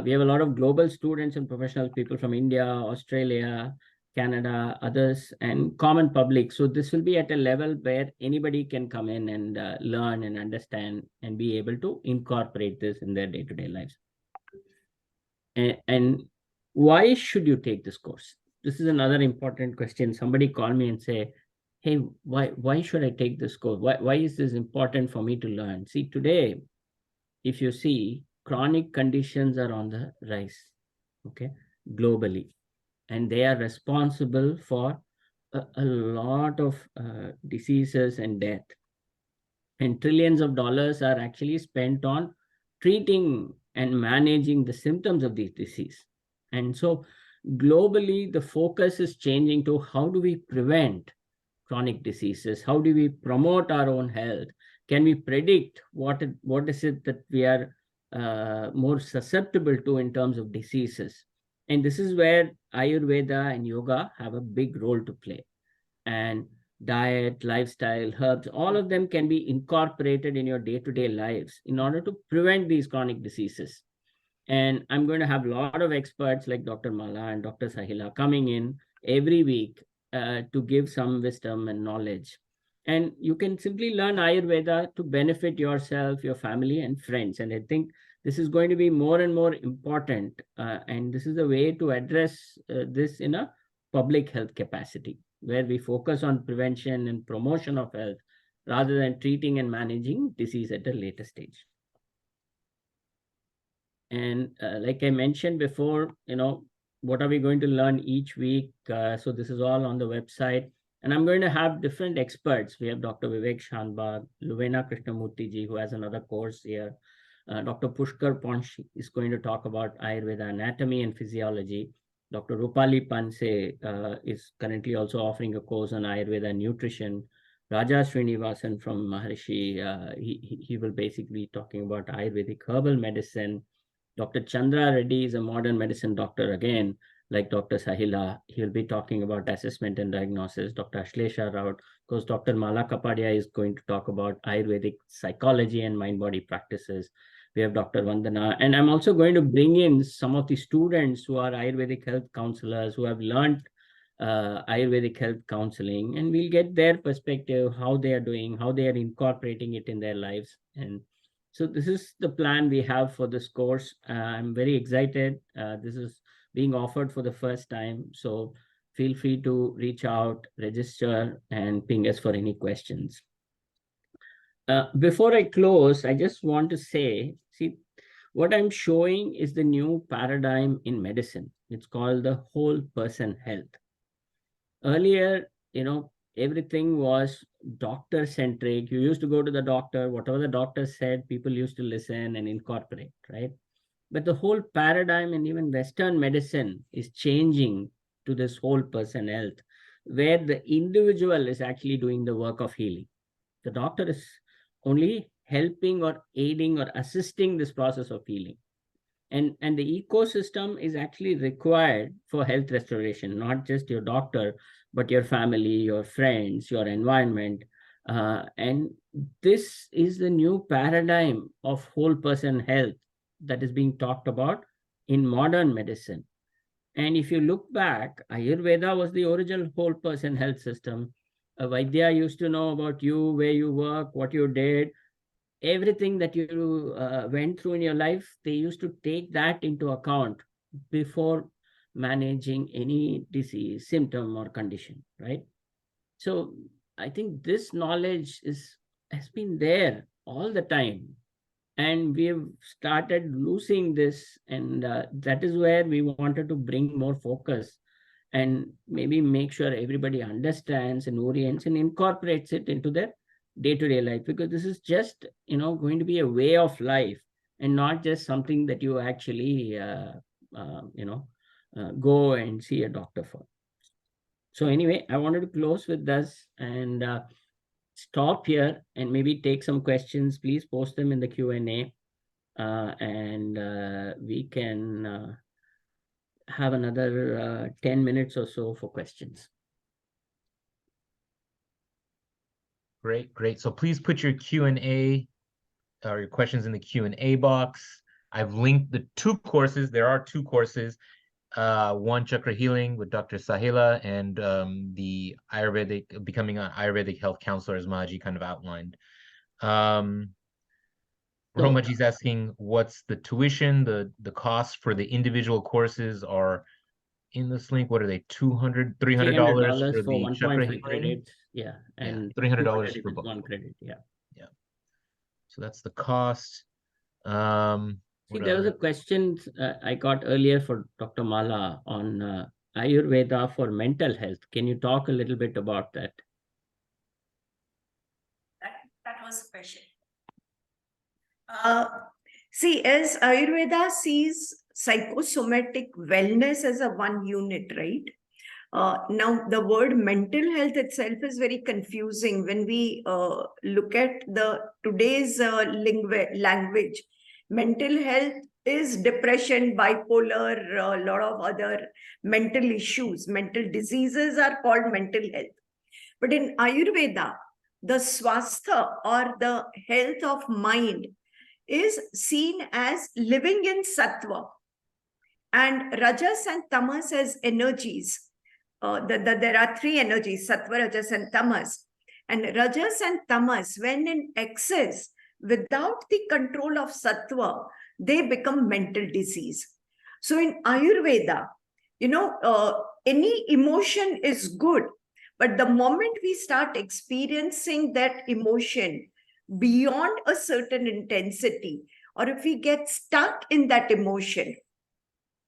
We have a lot of global students and professional people from India, Australia, Canada, others, and common public. So this will be at a level where anybody can come in and learn and understand and be able to incorporate this in their day-to-day lives. And why should you take this course? This is another important question. Somebody call me and say, hey, why should I take this course? Why is this important for me to learn? See, today, if you see, chronic conditions are on the rise, okay, globally. And they are responsible for a lot of diseases and death. And trillions of dollars are actually spent on treating and managing the symptoms of these diseases. And so globally, the focus is changing to how do we prevent chronic diseases? How do we promote our own health? Can we predict what is it that we are more susceptible to in terms of diseases? And this is where Ayurveda and yoga have a big role to play. And diet, lifestyle, herbs, all of them can be incorporated in your day-to-day lives in order to prevent these chronic diseases. And I'm going to have a lot of experts like Dr. Mala and Dr. Sahila coming in every week to give some wisdom and knowledge. And you can simply learn Ayurveda to benefit yourself, your family, and friends. And I think this is going to be more and more important. And this is the way to address this in a public health capacity, where we focus on prevention and promotion of health rather than treating and managing disease at a later stage. And like I mentioned before, what are we going to learn each week? So this is all on the website. And I'm going to have different experts. We have Dr. Vivek Shanbag, Luvena Krishnamurti ji, who has another course here. Dr. Pushkar Ponch is going to talk about Ayurveda anatomy and physiology. Dr. Rupali Panse is currently also offering a course on Ayurveda nutrition. Raja Srinivasan from Maharishi, he will basically be talking about Ayurvedic herbal medicine. Dr. Chandra Reddy is a modern medicine doctor again, like Dr. Sahila. He'll be talking about assessment and diagnosis. Dr. Ashlesha Rao, because Dr. Mala Kapadia is going to talk about Ayurvedic psychology and mind-body practices. We have Dr. Vandana, and I'm also going to bring in some of the students who are Ayurvedic health counselors who have learned Ayurvedic health counseling, and we'll get their perspective, how they are doing, how they are incorporating it in their lives. And so this is the plan we have for this course. I'm very excited. This is being offered for the first time. So feel free to reach out, register, and ping us for any questions. Before I close, I just want to say, see, what I'm showing is the new paradigm in medicine. It's called the whole person health. Earlier, everything was doctor centric. You used to go to the doctor, whatever the doctor said, people used to listen and incorporate, right? But the whole paradigm and even Western medicine is changing to this whole person health, where the individual is actually doing the work of healing. The doctor is only helping or aiding or assisting this process of healing. And the ecosystem is actually required for health restoration, not just your doctor, but your family, your friends, your environment. And this is the new paradigm of whole person health that is being talked about in modern medicine. And if you look back, Ayurveda was the original whole person health system. A Vaidya used to know about you, where you work, what you did, everything that you went through in your life. They used to take that into account before managing any disease, symptom, or condition, right? So I think this knowledge has been there all the time, and we've started losing this, and that is where we wanted to bring more focus and maybe make sure everybody understands and orients and incorporates it into their day-to-day life, because this is just going to be a way of life and not just something that you actually go and see a doctor for. So anyway, I wanted to close with this and stop here and maybe take some questions. Please post them in the Q&A, and we can have another 10 minutes or so for questions. Great. So please put your Q&A or your questions in the Q&A box. I've linked the two courses. There are two courses. One, Chakra Healing with Dr. Sahila, and the Ayurvedic, becoming an Ayurvedic health counselor, as Maji kind of outlined. Romaji's asking, what's the tuition? The cost for the individual courses are in this link. What are they? $200, $300 for the Chakra Healing? Credits. Yeah, and $300 for both. one credit. Yeah. So that's the cost. See, there was a question I got earlier for Dr. Mala on Ayurveda for mental health. Can you talk a little bit about that? That was the question. See, as Ayurveda sees psychosomatic wellness as a one unit, right? Now, the word mental health itself is very confusing when we look at today's language. Mental health is depression, bipolar, a lot of other mental issues. Mental diseases are called mental health. But in Ayurveda, the swastha, or the health of mind, is seen as living in sattva, and rajas and tamas as energies. There are three energies: sattva, rajas, and tamas. And rajas and tamas, when in excess, without the control of sattva, they become mental disease. So in Ayurveda, any emotion is good, but the moment we start experiencing that emotion beyond a certain intensity, or if we get stuck in that emotion,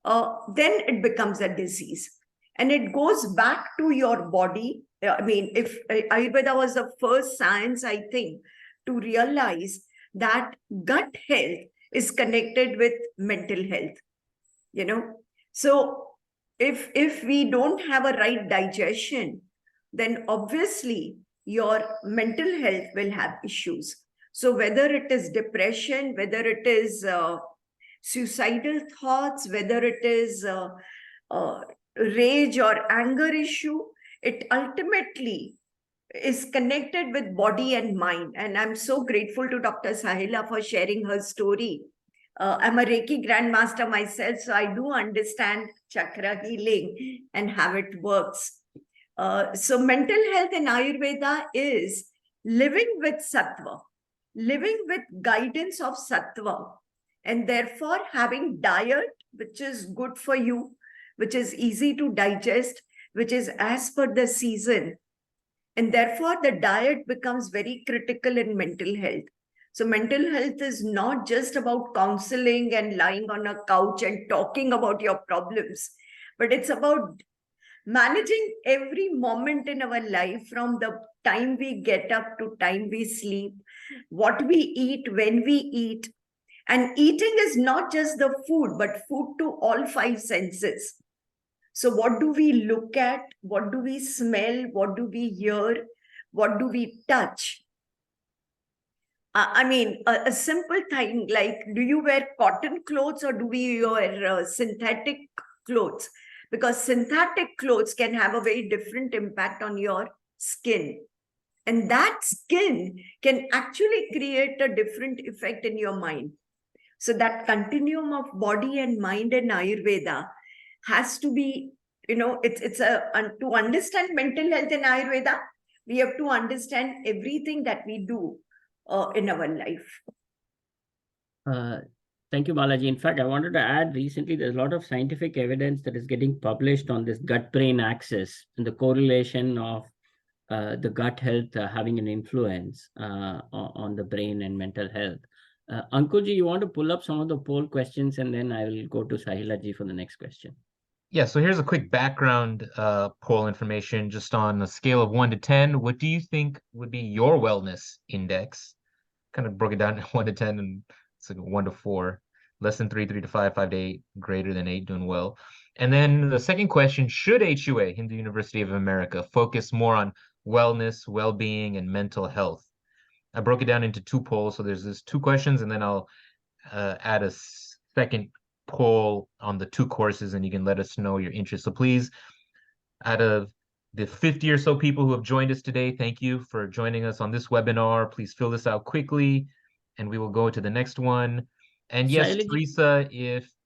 then it becomes a disease. And it goes back to your body. I mean, if Ayurveda was the first science, I think, to realize that gut health is connected with mental health, So if we don't have a right digestion, then obviously your mental health will have issues. So whether it is depression, whether it is suicidal thoughts, whether it is rage or anger issue, it ultimately is connected with body and mind. And I'm so grateful to Dr. Sahila for sharing her story. I'm a Reiki grandmaster myself, so I do understand chakra healing and how it works. So mental health in Ayurveda is living with sattva, living with guidance of sattva, and therefore having diet which is good for you, which is easy to digest, which is as per the season. And therefore, the diet becomes very critical in mental health. So mental health is not just about counseling and lying on a couch and talking about your problems, but it's about managing every moment in our life, from the time we get up to time we sleep, what we eat, when we eat. And eating is not just the food, but food to all five senses. So what do we look at? What do we smell? What do we hear? What do we touch? I mean, a simple thing like, do you wear cotton clothes or do we wear synthetic clothes? Because synthetic clothes can have a very different impact on your skin. And that skin can actually create a different effect in your mind. So that continuum of body and mind in Ayurveda has to be, to understand mental health in Ayurveda, we have to understand everything that we do in our life. Thank you, Balaji. In fact, I wanted to add, recently there's a lot of scientific evidence that is getting published on this gut-brain axis and the correlation of the gut health having an influence on the brain and mental health. Ankurji, you want to pull up some of the poll questions, and then I will go to Sahilaji for the next question. Yeah, so here's a quick background poll information just on a scale of 1 to 10. What do you think would be your wellness index? Kind of broke it down 1 to 10, and it's like 1 to 4. Less than 3, 3 to 5, 5 to 8, greater than 8, doing well. And then the second question, should HUA, Hindu University of America, focus more on wellness, well-being, and mental health? I broke it down into 2 polls, so there's this 2 questions, and then I'll add a second poll on the 2 courses, and you can let us know your interest. So please, out of the 50 or so people who have joined us today, thank you for joining us on this webinar. Please fill this out quickly, and we will go to the next one. And yes, Sahilaji, Teresa,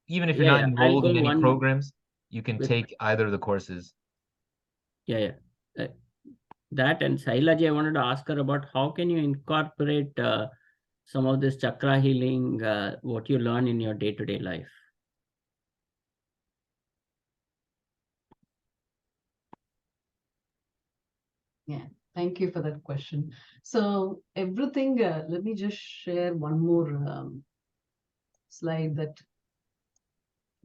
even if you're not I'll enrolled go in any one programs, you can with, take either of the courses. That, and Sahilaji, I wanted to ask her about how can you incorporate some of this chakra healing, what you learn in your day-to-day life. Yeah, thank you for that question. So everything, let me just share one more slide that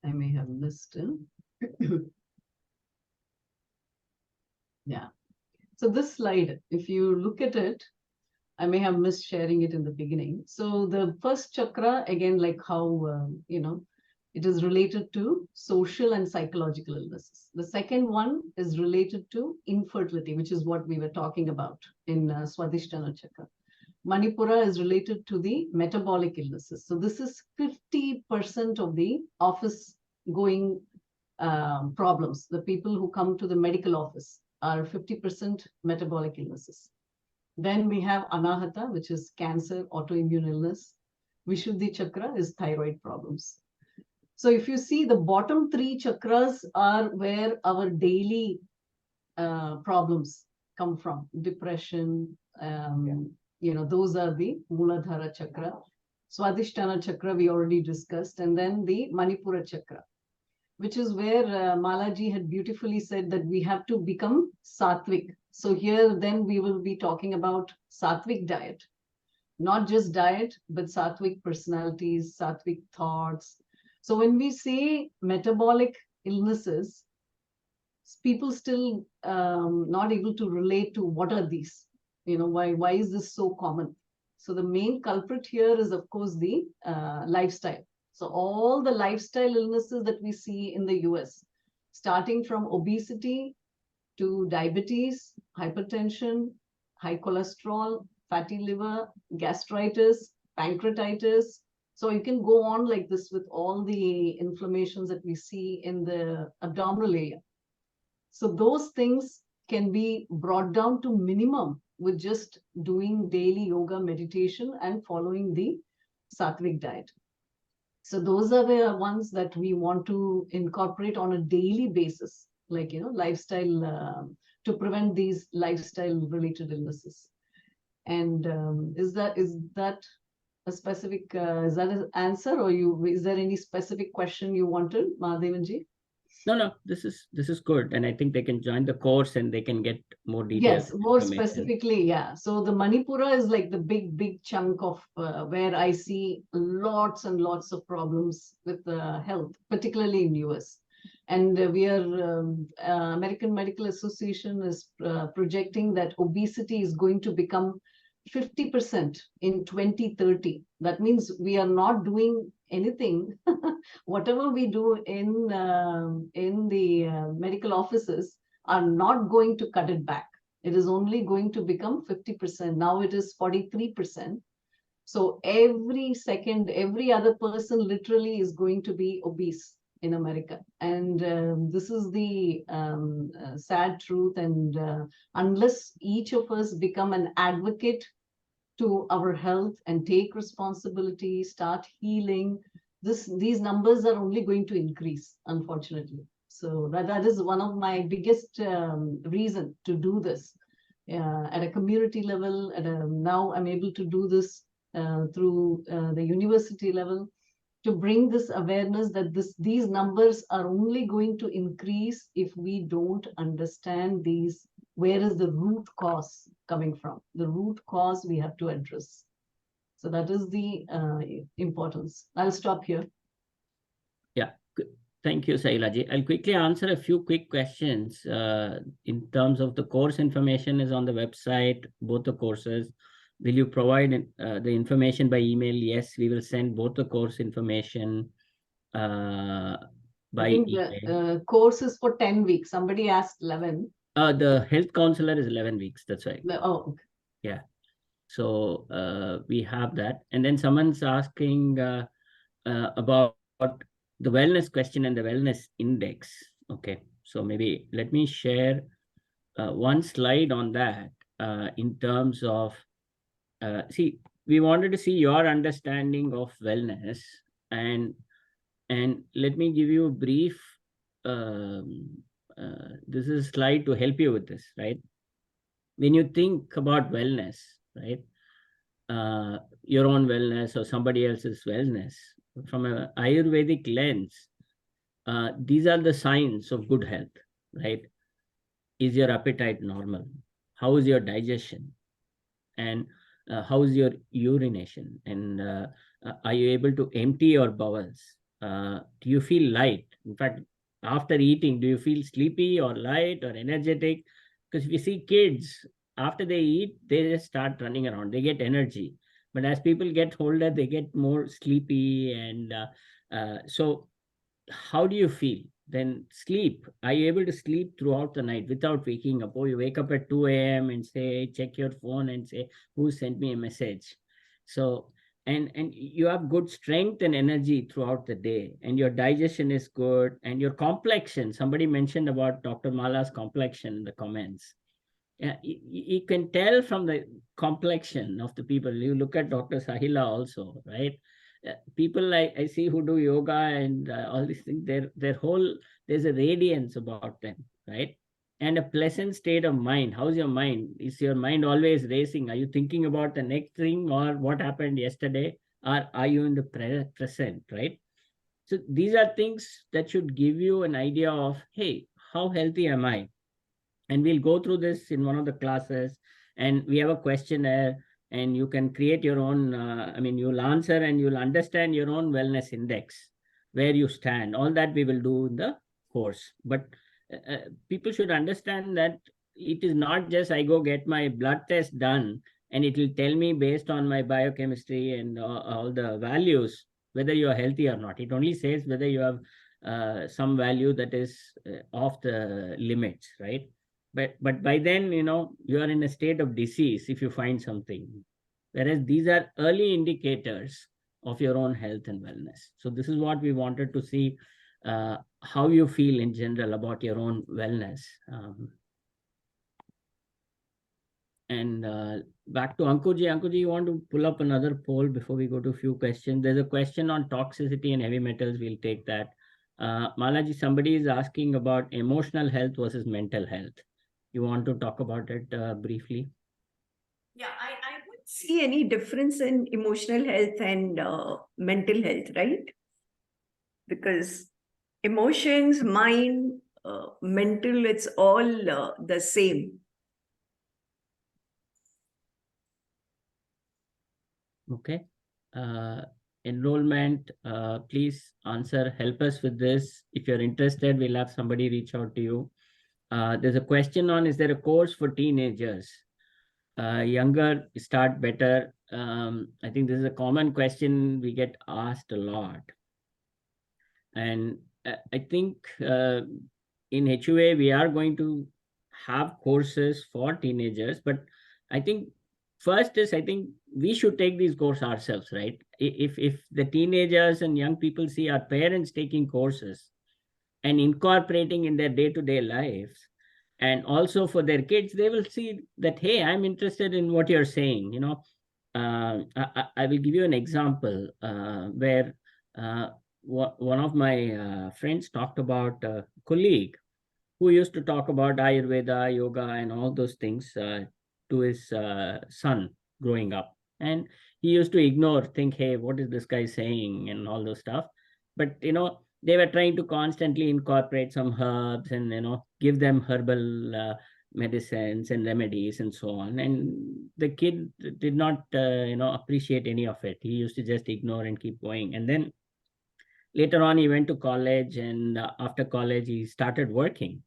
I may have missed. Yeah. So this slide, if you look at it, I may have missed sharing it in the beginning. So the first chakra, again, like how, it is related to social and psychological illnesses. The second one is related to infertility, which is what we were talking about in Swadhisthana chakra. Manipura is related to the metabolic illnesses. So this is 50% of the office going problems. The people who come to the medical office are 50% metabolic illnesses. Then we have Anahata, which is cancer, autoimmune illness. Vishuddhi chakra is thyroid problems. So if you see, the bottom 3 chakras are where our daily problems come from. Depression, those are the Muladhara chakra. Swadhisthana chakra we already discussed, and then the Manipura chakra, which is where Malaji had beautifully said that we have to become sattvic. So here then we will be talking about sattvic diet, not just diet, but sattvic personalities, sattvic thoughts. So when we say metabolic illnesses, people still not able to relate to what are these, why is this so common? So the main culprit here is, of course, the lifestyle. So all the lifestyle illnesses that we see in the US, starting from obesity to diabetes, hypertension, high cholesterol, fatty liver, gastritis, pancreatitis, So you can go on like this with all the inflammations that we see in the abdominal area. So those things can be brought down to minimum with just doing daily yoga, meditation, and following the sattvic diet. So those are the ones that we want to incorporate on a daily basis, like, lifestyle, to prevent these lifestyle related illnesses. And is that a specific, is that an answer, or is there any specific question you wanted, Mahadevanji? No, this is good, and I think they can join the course and they can get more details. Yes, more specifically, yeah. So the Manipura is like the big chunk of where I see lots and lots of problems with health, particularly in US. And American Medical Association is projecting that obesity is going to become 50% in 2030. That means we are not doing anything. Whatever we do in the medical offices are not going to cut it back. It is only going to become 50%. Now it is 43%. So every other person literally is going to be obese in America. And this is the sad truth. And unless each of us become an advocate to our health and take responsibility, start healing, these numbers are only going to increase, unfortunately. So that is one of my biggest reason to do this at a community level. Now I'm able to do this through the university level, to bring this awareness that these numbers are only going to increase if we don't understand where is the root cause coming from. The root cause we have to address. So that is the importance. I'll stop here. Yeah, thank you, Sailaji. I'll quickly answer a few quick questions. In terms of the course information is on the website, both the courses. Will you provide the information by email? Yes, we will send both the course information by email. The course is for 10 weeks. Somebody asked 11. The health counselor is 11 weeks. That's right. Oh, okay. Yeah. So we have that. And then someone's asking about the wellness question and the wellness index. Okay. So maybe let me share one slide on that in terms of, see, we wanted to see your understanding of wellness, and let me give you a brief, this is a slide to help you with this, right? When you think about wellness, right, your own wellness or somebody else's wellness, from an Ayurvedic lens, these are the signs of good health, right? Is your appetite normal? How is your digestion? And how is your urination? And are you able to empty your bowels? Do you feel light? In fact, after eating, do you feel sleepy or light or energetic? Because if you see kids, after they eat, they just start running around. They get energy. But as people get older, they get more sleepy. And so how do you feel? Then sleep. Are you able to sleep throughout the night without waking up? Or you wake up at 2 a.m. and say, check your phone and say, who sent me a message? So, and you have good strength and energy throughout the day, and your digestion is good, and your complexion. Somebody mentioned about Dr. Mala's complexion in the comments. Yeah, you can tell from the complexion of the people. You look at Dr. Sahila also, right? People I see who do yoga and all these things, there's a radiance about them, right? And a pleasant state of mind. How's your mind? Is your mind always racing? Are you thinking about the next thing or what happened yesterday? Or are you in the present, right? So these are things that should give you an idea of, hey, how healthy am I? And we'll go through this in one of the classes, and we have a questionnaire, and you can create your own, you'll answer and you'll understand your own wellness index, where you stand. All that we will do in the course. But people should understand that it is not just I go get my blood test done and it will tell me based on my biochemistry and all the values whether you are healthy or not. It only says whether you have some value that is off the limits, right? But by then, you are in a state of disease if you find something. Whereas these are early indicators of your own health and wellness. So this is what we wanted to see, how you feel in general about your own wellness. And back to Ankurji. Ankurji, you want to pull up another poll before we go to a few questions? There's a question on toxicity and heavy metals. We'll take that. Malaji, somebody is asking about emotional health versus mental health. You want to talk about it briefly? Yeah, I wouldn't see any difference in emotional health and mental health, right? Because emotions, mind, mental, it's all the same. Okay. Enrollment, please answer, help us with this. If you're interested, we'll have somebody reach out to you. There's a question on, is there a course for teenagers? Younger start better. I think this is a common question we get asked a lot. And I think in HUA, we are going to have courses for teenagers, but I think first is, I think we should take these courses ourselves, right? If the teenagers and young people see our parents taking courses and incorporating in their day-to-day lives, and also for their kids, they will see that, hey, I'm interested in what you're saying. You know, I will give you an example where one of my friends talked about a colleague who used to talk about Ayurveda, yoga, and all those things to his son growing up. And he used to ignore, think, hey, what is this guy saying, and all those stuff. But, you know, they were trying to constantly incorporate some herbs and, you know, give them herbal medicines and remedies and so on. And the kid did not, you know, appreciate any of it. He used to just ignore and keep going. And then later on, he went to college, and after college, he started working.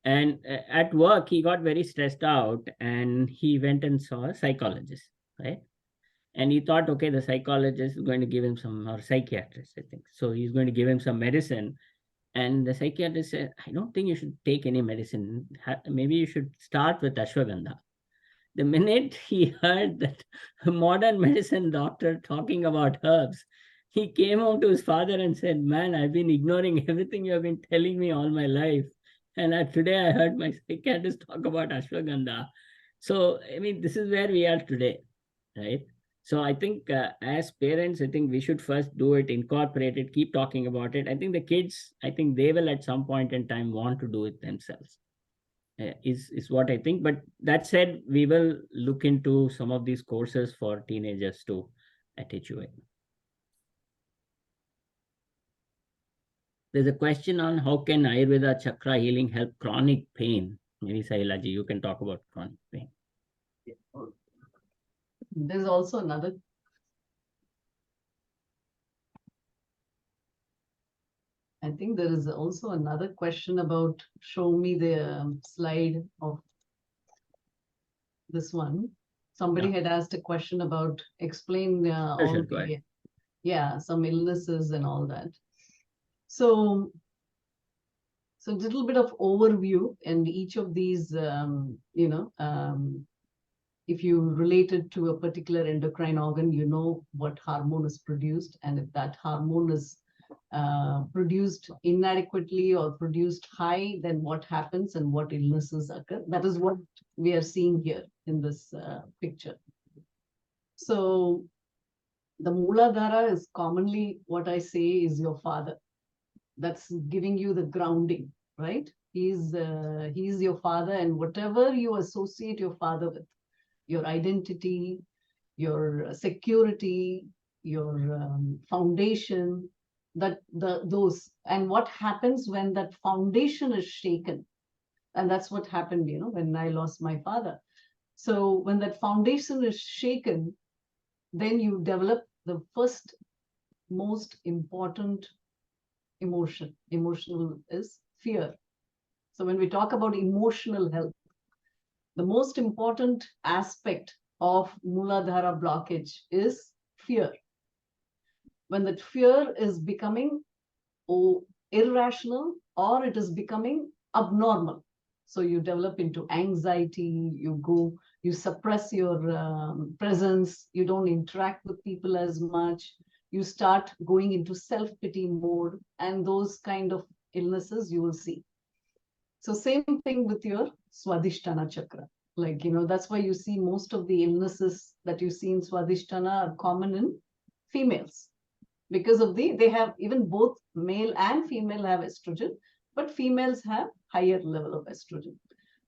And at work, he got very stressed out, and he went and saw a psychologist, right? And he thought, okay, the psychologist is going to give him some, or psychiatrist, I think. So he's going to give him some medicine. And the psychiatrist said, I don't think you should take any medicine. Maybe you should start with ashwagandha. The minute he heard that modern medicine doctor talking about herbs, he came home to his father and said, man, I've been ignoring everything you have been telling me all my life. And today I heard my psychiatrist talk about ashwagandha. So, I mean, this is where we are today, right? So I think as parents, I think we should first do it, incorporate it, keep talking about it. I think the kids, I think they will at some point in time want to do it themselves. Is what I think. But that said, we will look into some of these courses for teenagers too at HUA. There's a question on how can Ayurveda chakra healing help chronic pain? Maybe Sahilaji, you can talk about chronic pain. There's also another. I think there is also another question about, show me the slide of this one. Somebody had asked a question about explain all the, some illnesses and all that. So a little bit of overview, and each of these, if you relate it to a particular endocrine organ, you know what hormone is produced, and if that hormone is produced inadequately or produced high, then what happens and what illnesses occur. That is what we are seeing here in this picture. So the Muladhara is commonly what I say is your father. That's giving you the grounding, right? He's your father, and whatever you associate your father with, your identity, your security, your foundation, those, and what happens when that foundation is shaken. And that's what happened, when I lost my father. So when that foundation is shaken, then you develop the first most important emotion. Emotional is fear. So when we talk about emotional health, the most important aspect of Muladhara blockage is fear. When that fear is becoming irrational, or it is becoming abnormal, so you develop into anxiety, you suppress your presence, you don't interact with people as much, you start going into self-pity mode, and those kind of illnesses you will see. So same thing with your Swadhisthana chakra. Like, that's why you see most of the illnesses that you see in Swadhisthana are common in females. Because of they have, even both male and female have estrogen, but females have higher level of estrogen.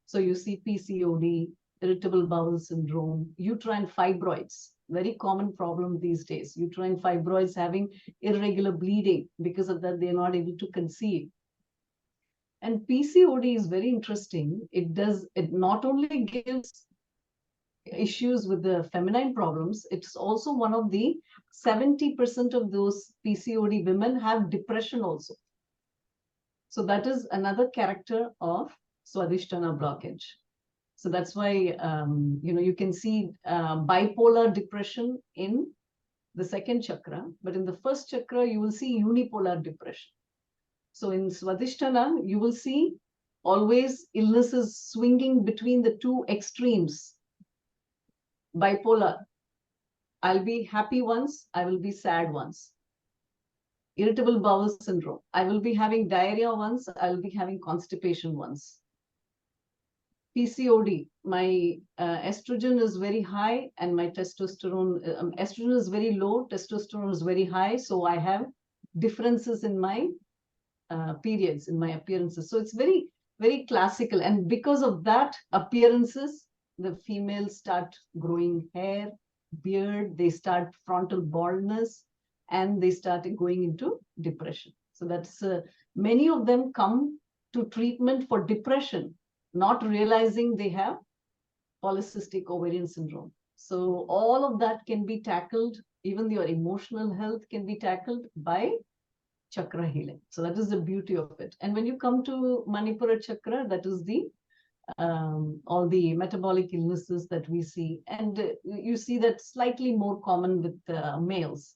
So you see PCOD, irritable bowel syndrome, uterine fibroids, very common problem these days. Uterine fibroids having irregular bleeding. Because of that, they're not able to conceive. And PCOD is very interesting. It not only gives issues with the feminine problems, it's also one of the 70% of those PCOD women have depression also. So that is another character of Swadhisthana blockage. So that's why, you can see bipolar depression in the second chakra, but in the first chakra, you will see unipolar depression. So in Swadhisthana, you will see always illnesses swinging between the two extremes. Bipolar, I'll be happy once, I will be sad once. Irritable bowel syndrome, I will be having diarrhea once, I will be having constipation once. PCOD, my estrogen is very high and my testosterone, estrogen is very low, testosterone is very high, so I have differences in my periods, in my appearances. So it's very, very classical. And because of that appearances, the females start growing hair, beard, they start frontal baldness, and they start going into depression. So that's many of them come to treatment for depression, not realizing they have polycystic ovarian syndrome. So all of that can be tackled. Even your emotional health can be tackled by chakra healing. So that is the beauty of it. And when you come to Manipura chakra, that is the all the metabolic illnesses that we see. And you see that slightly more common with males.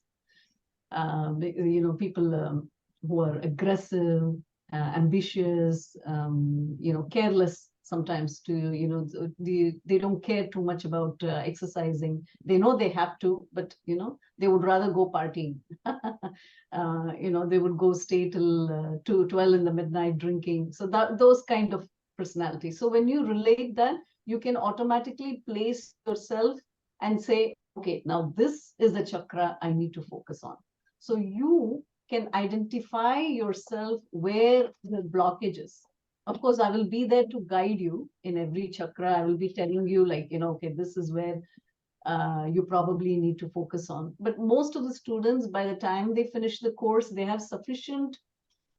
People who are aggressive, ambitious, careless sometimes they don't care too much about exercising. They know they have to, but, they would rather go partying. They would go stay till 12 in the midnight drinking. So those kind of personalities. So when you relate that, you can automatically place yourself and say, okay, now this is the chakra I need to focus on. So you can identify yourself where the blockage is. Of course, I will be there to guide you in every chakra. I will be telling you okay, this is where you probably need to focus on. But most of the students, by the time they finish the course, they have sufficient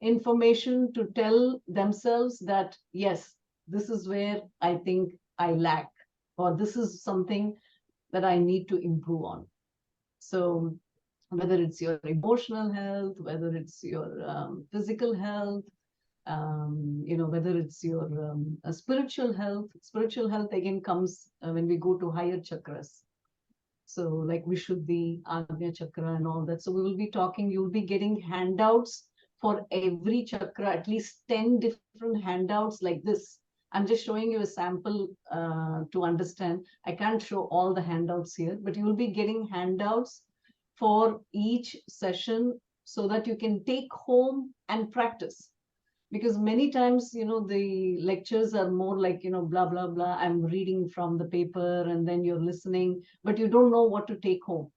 information to tell themselves that, yes, this is where I think I lack, or this is something that I need to improve on. So whether it's your emotional health, whether it's your physical health, whether it's your spiritual health again comes when we go to higher chakras. So like Vishuddhi, Agnya chakra and all that. So we will be talking, you'll be getting handouts for every chakra, at least 10 different handouts like this. I'm just showing you a sample to understand. I can't show all the handouts here, but you will be getting handouts for each session so that you can take home and practice. Because many times, the lectures are more like, blah, blah, blah. I'm reading from the paper and then you're listening, but you don't know what to take home.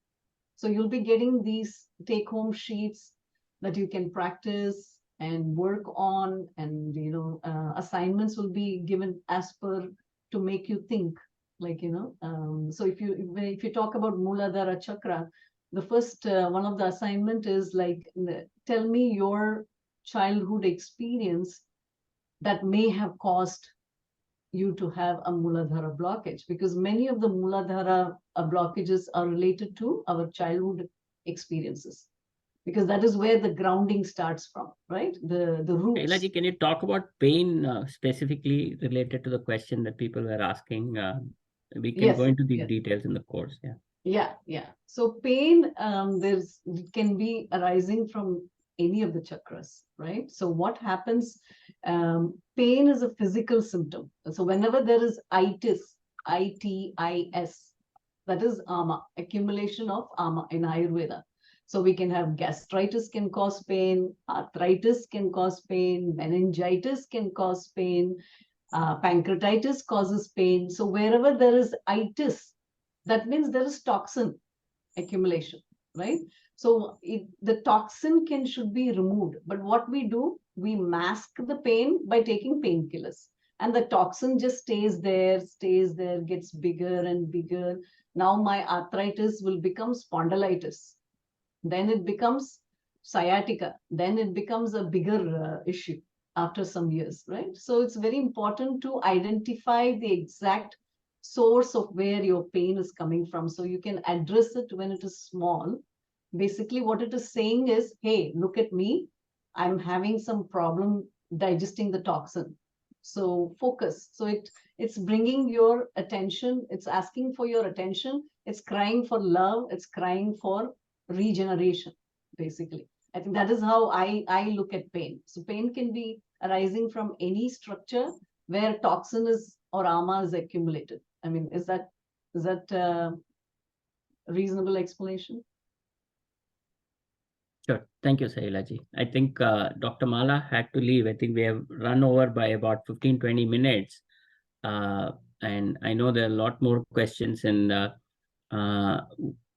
So you'll be getting these take home sheets that you can practice and work on, and, assignments will be given as per to make you think, so if you talk about Muladhara chakra, the first one of the assignment is tell me your childhood experience that may have caused you to have a Muladhara blockage, because many of the Muladhara blockages are related to our childhood experiences, because that is where the grounding starts from, right? The roots. Elaji, can you talk about pain specifically related to the question that people were asking? We can go into the details in the course. Yeah. So pain, it can be arising from any of the chakras, right? So what happens, pain is a physical symptom. So whenever there is itis, I-T-I-S, that is ama, accumulation of ama in Ayurveda. So we can have gastritis can cause pain, arthritis can cause pain, meningitis can cause pain, pancreatitis causes pain. So wherever there is itis, that means there is toxin accumulation, right? So the toxin should be removed. But what we do, we mask the pain by taking painkillers. And the toxin just stays there, gets bigger and bigger. Now my arthritis will become spondylitis. Then it becomes sciatica. Then it becomes a bigger issue after some years, right? So it's very important to identify the exact source of where your pain is coming from, so you can address it when it is small. Basically, what it is saying is, hey, look at me. I'm having some problem digesting the toxin. So focus. So it's bringing your attention. It's asking for your attention. It's crying for love. It's crying for regeneration, basically. I think that is how I look at pain. So pain can be arising from any structure where toxin is or ama is accumulated. I mean, is that a reasonable explanation? Sure. Thank you, Sahilaji. I think Dr. Mala had to leave. I think we have run over by about 15-20 minutes. And I know there are a lot more questions. And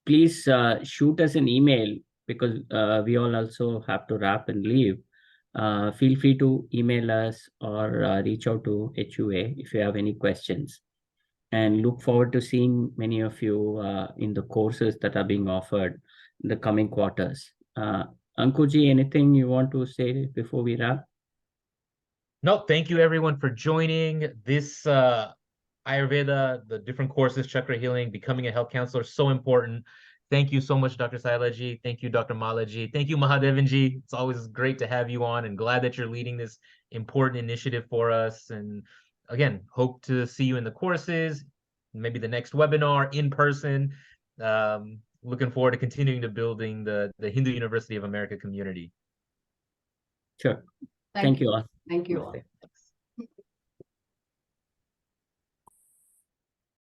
please shoot us an email, because we all also have to wrap and leave. Feel free to email us or reach out to HUA if you have any questions. And look forward to seeing many of you in the courses that are being offered in the coming quarters. Ankuji, anything you want to say before we wrap? No, thank you everyone for joining this Ayurveda, the different courses, chakra healing, becoming a health counselor, so important. Thank you so much, Dr. Sailaji. Thank you, Dr. Malaji. Thank you, Mahadevanji. It's always great to have you on, and glad that you're leading this important initiative for us. And again, hope to see you in the courses, maybe the next webinar in person. Looking forward to continuing to building the Hindu University of America community. Sure. Thank you all. Thank you all.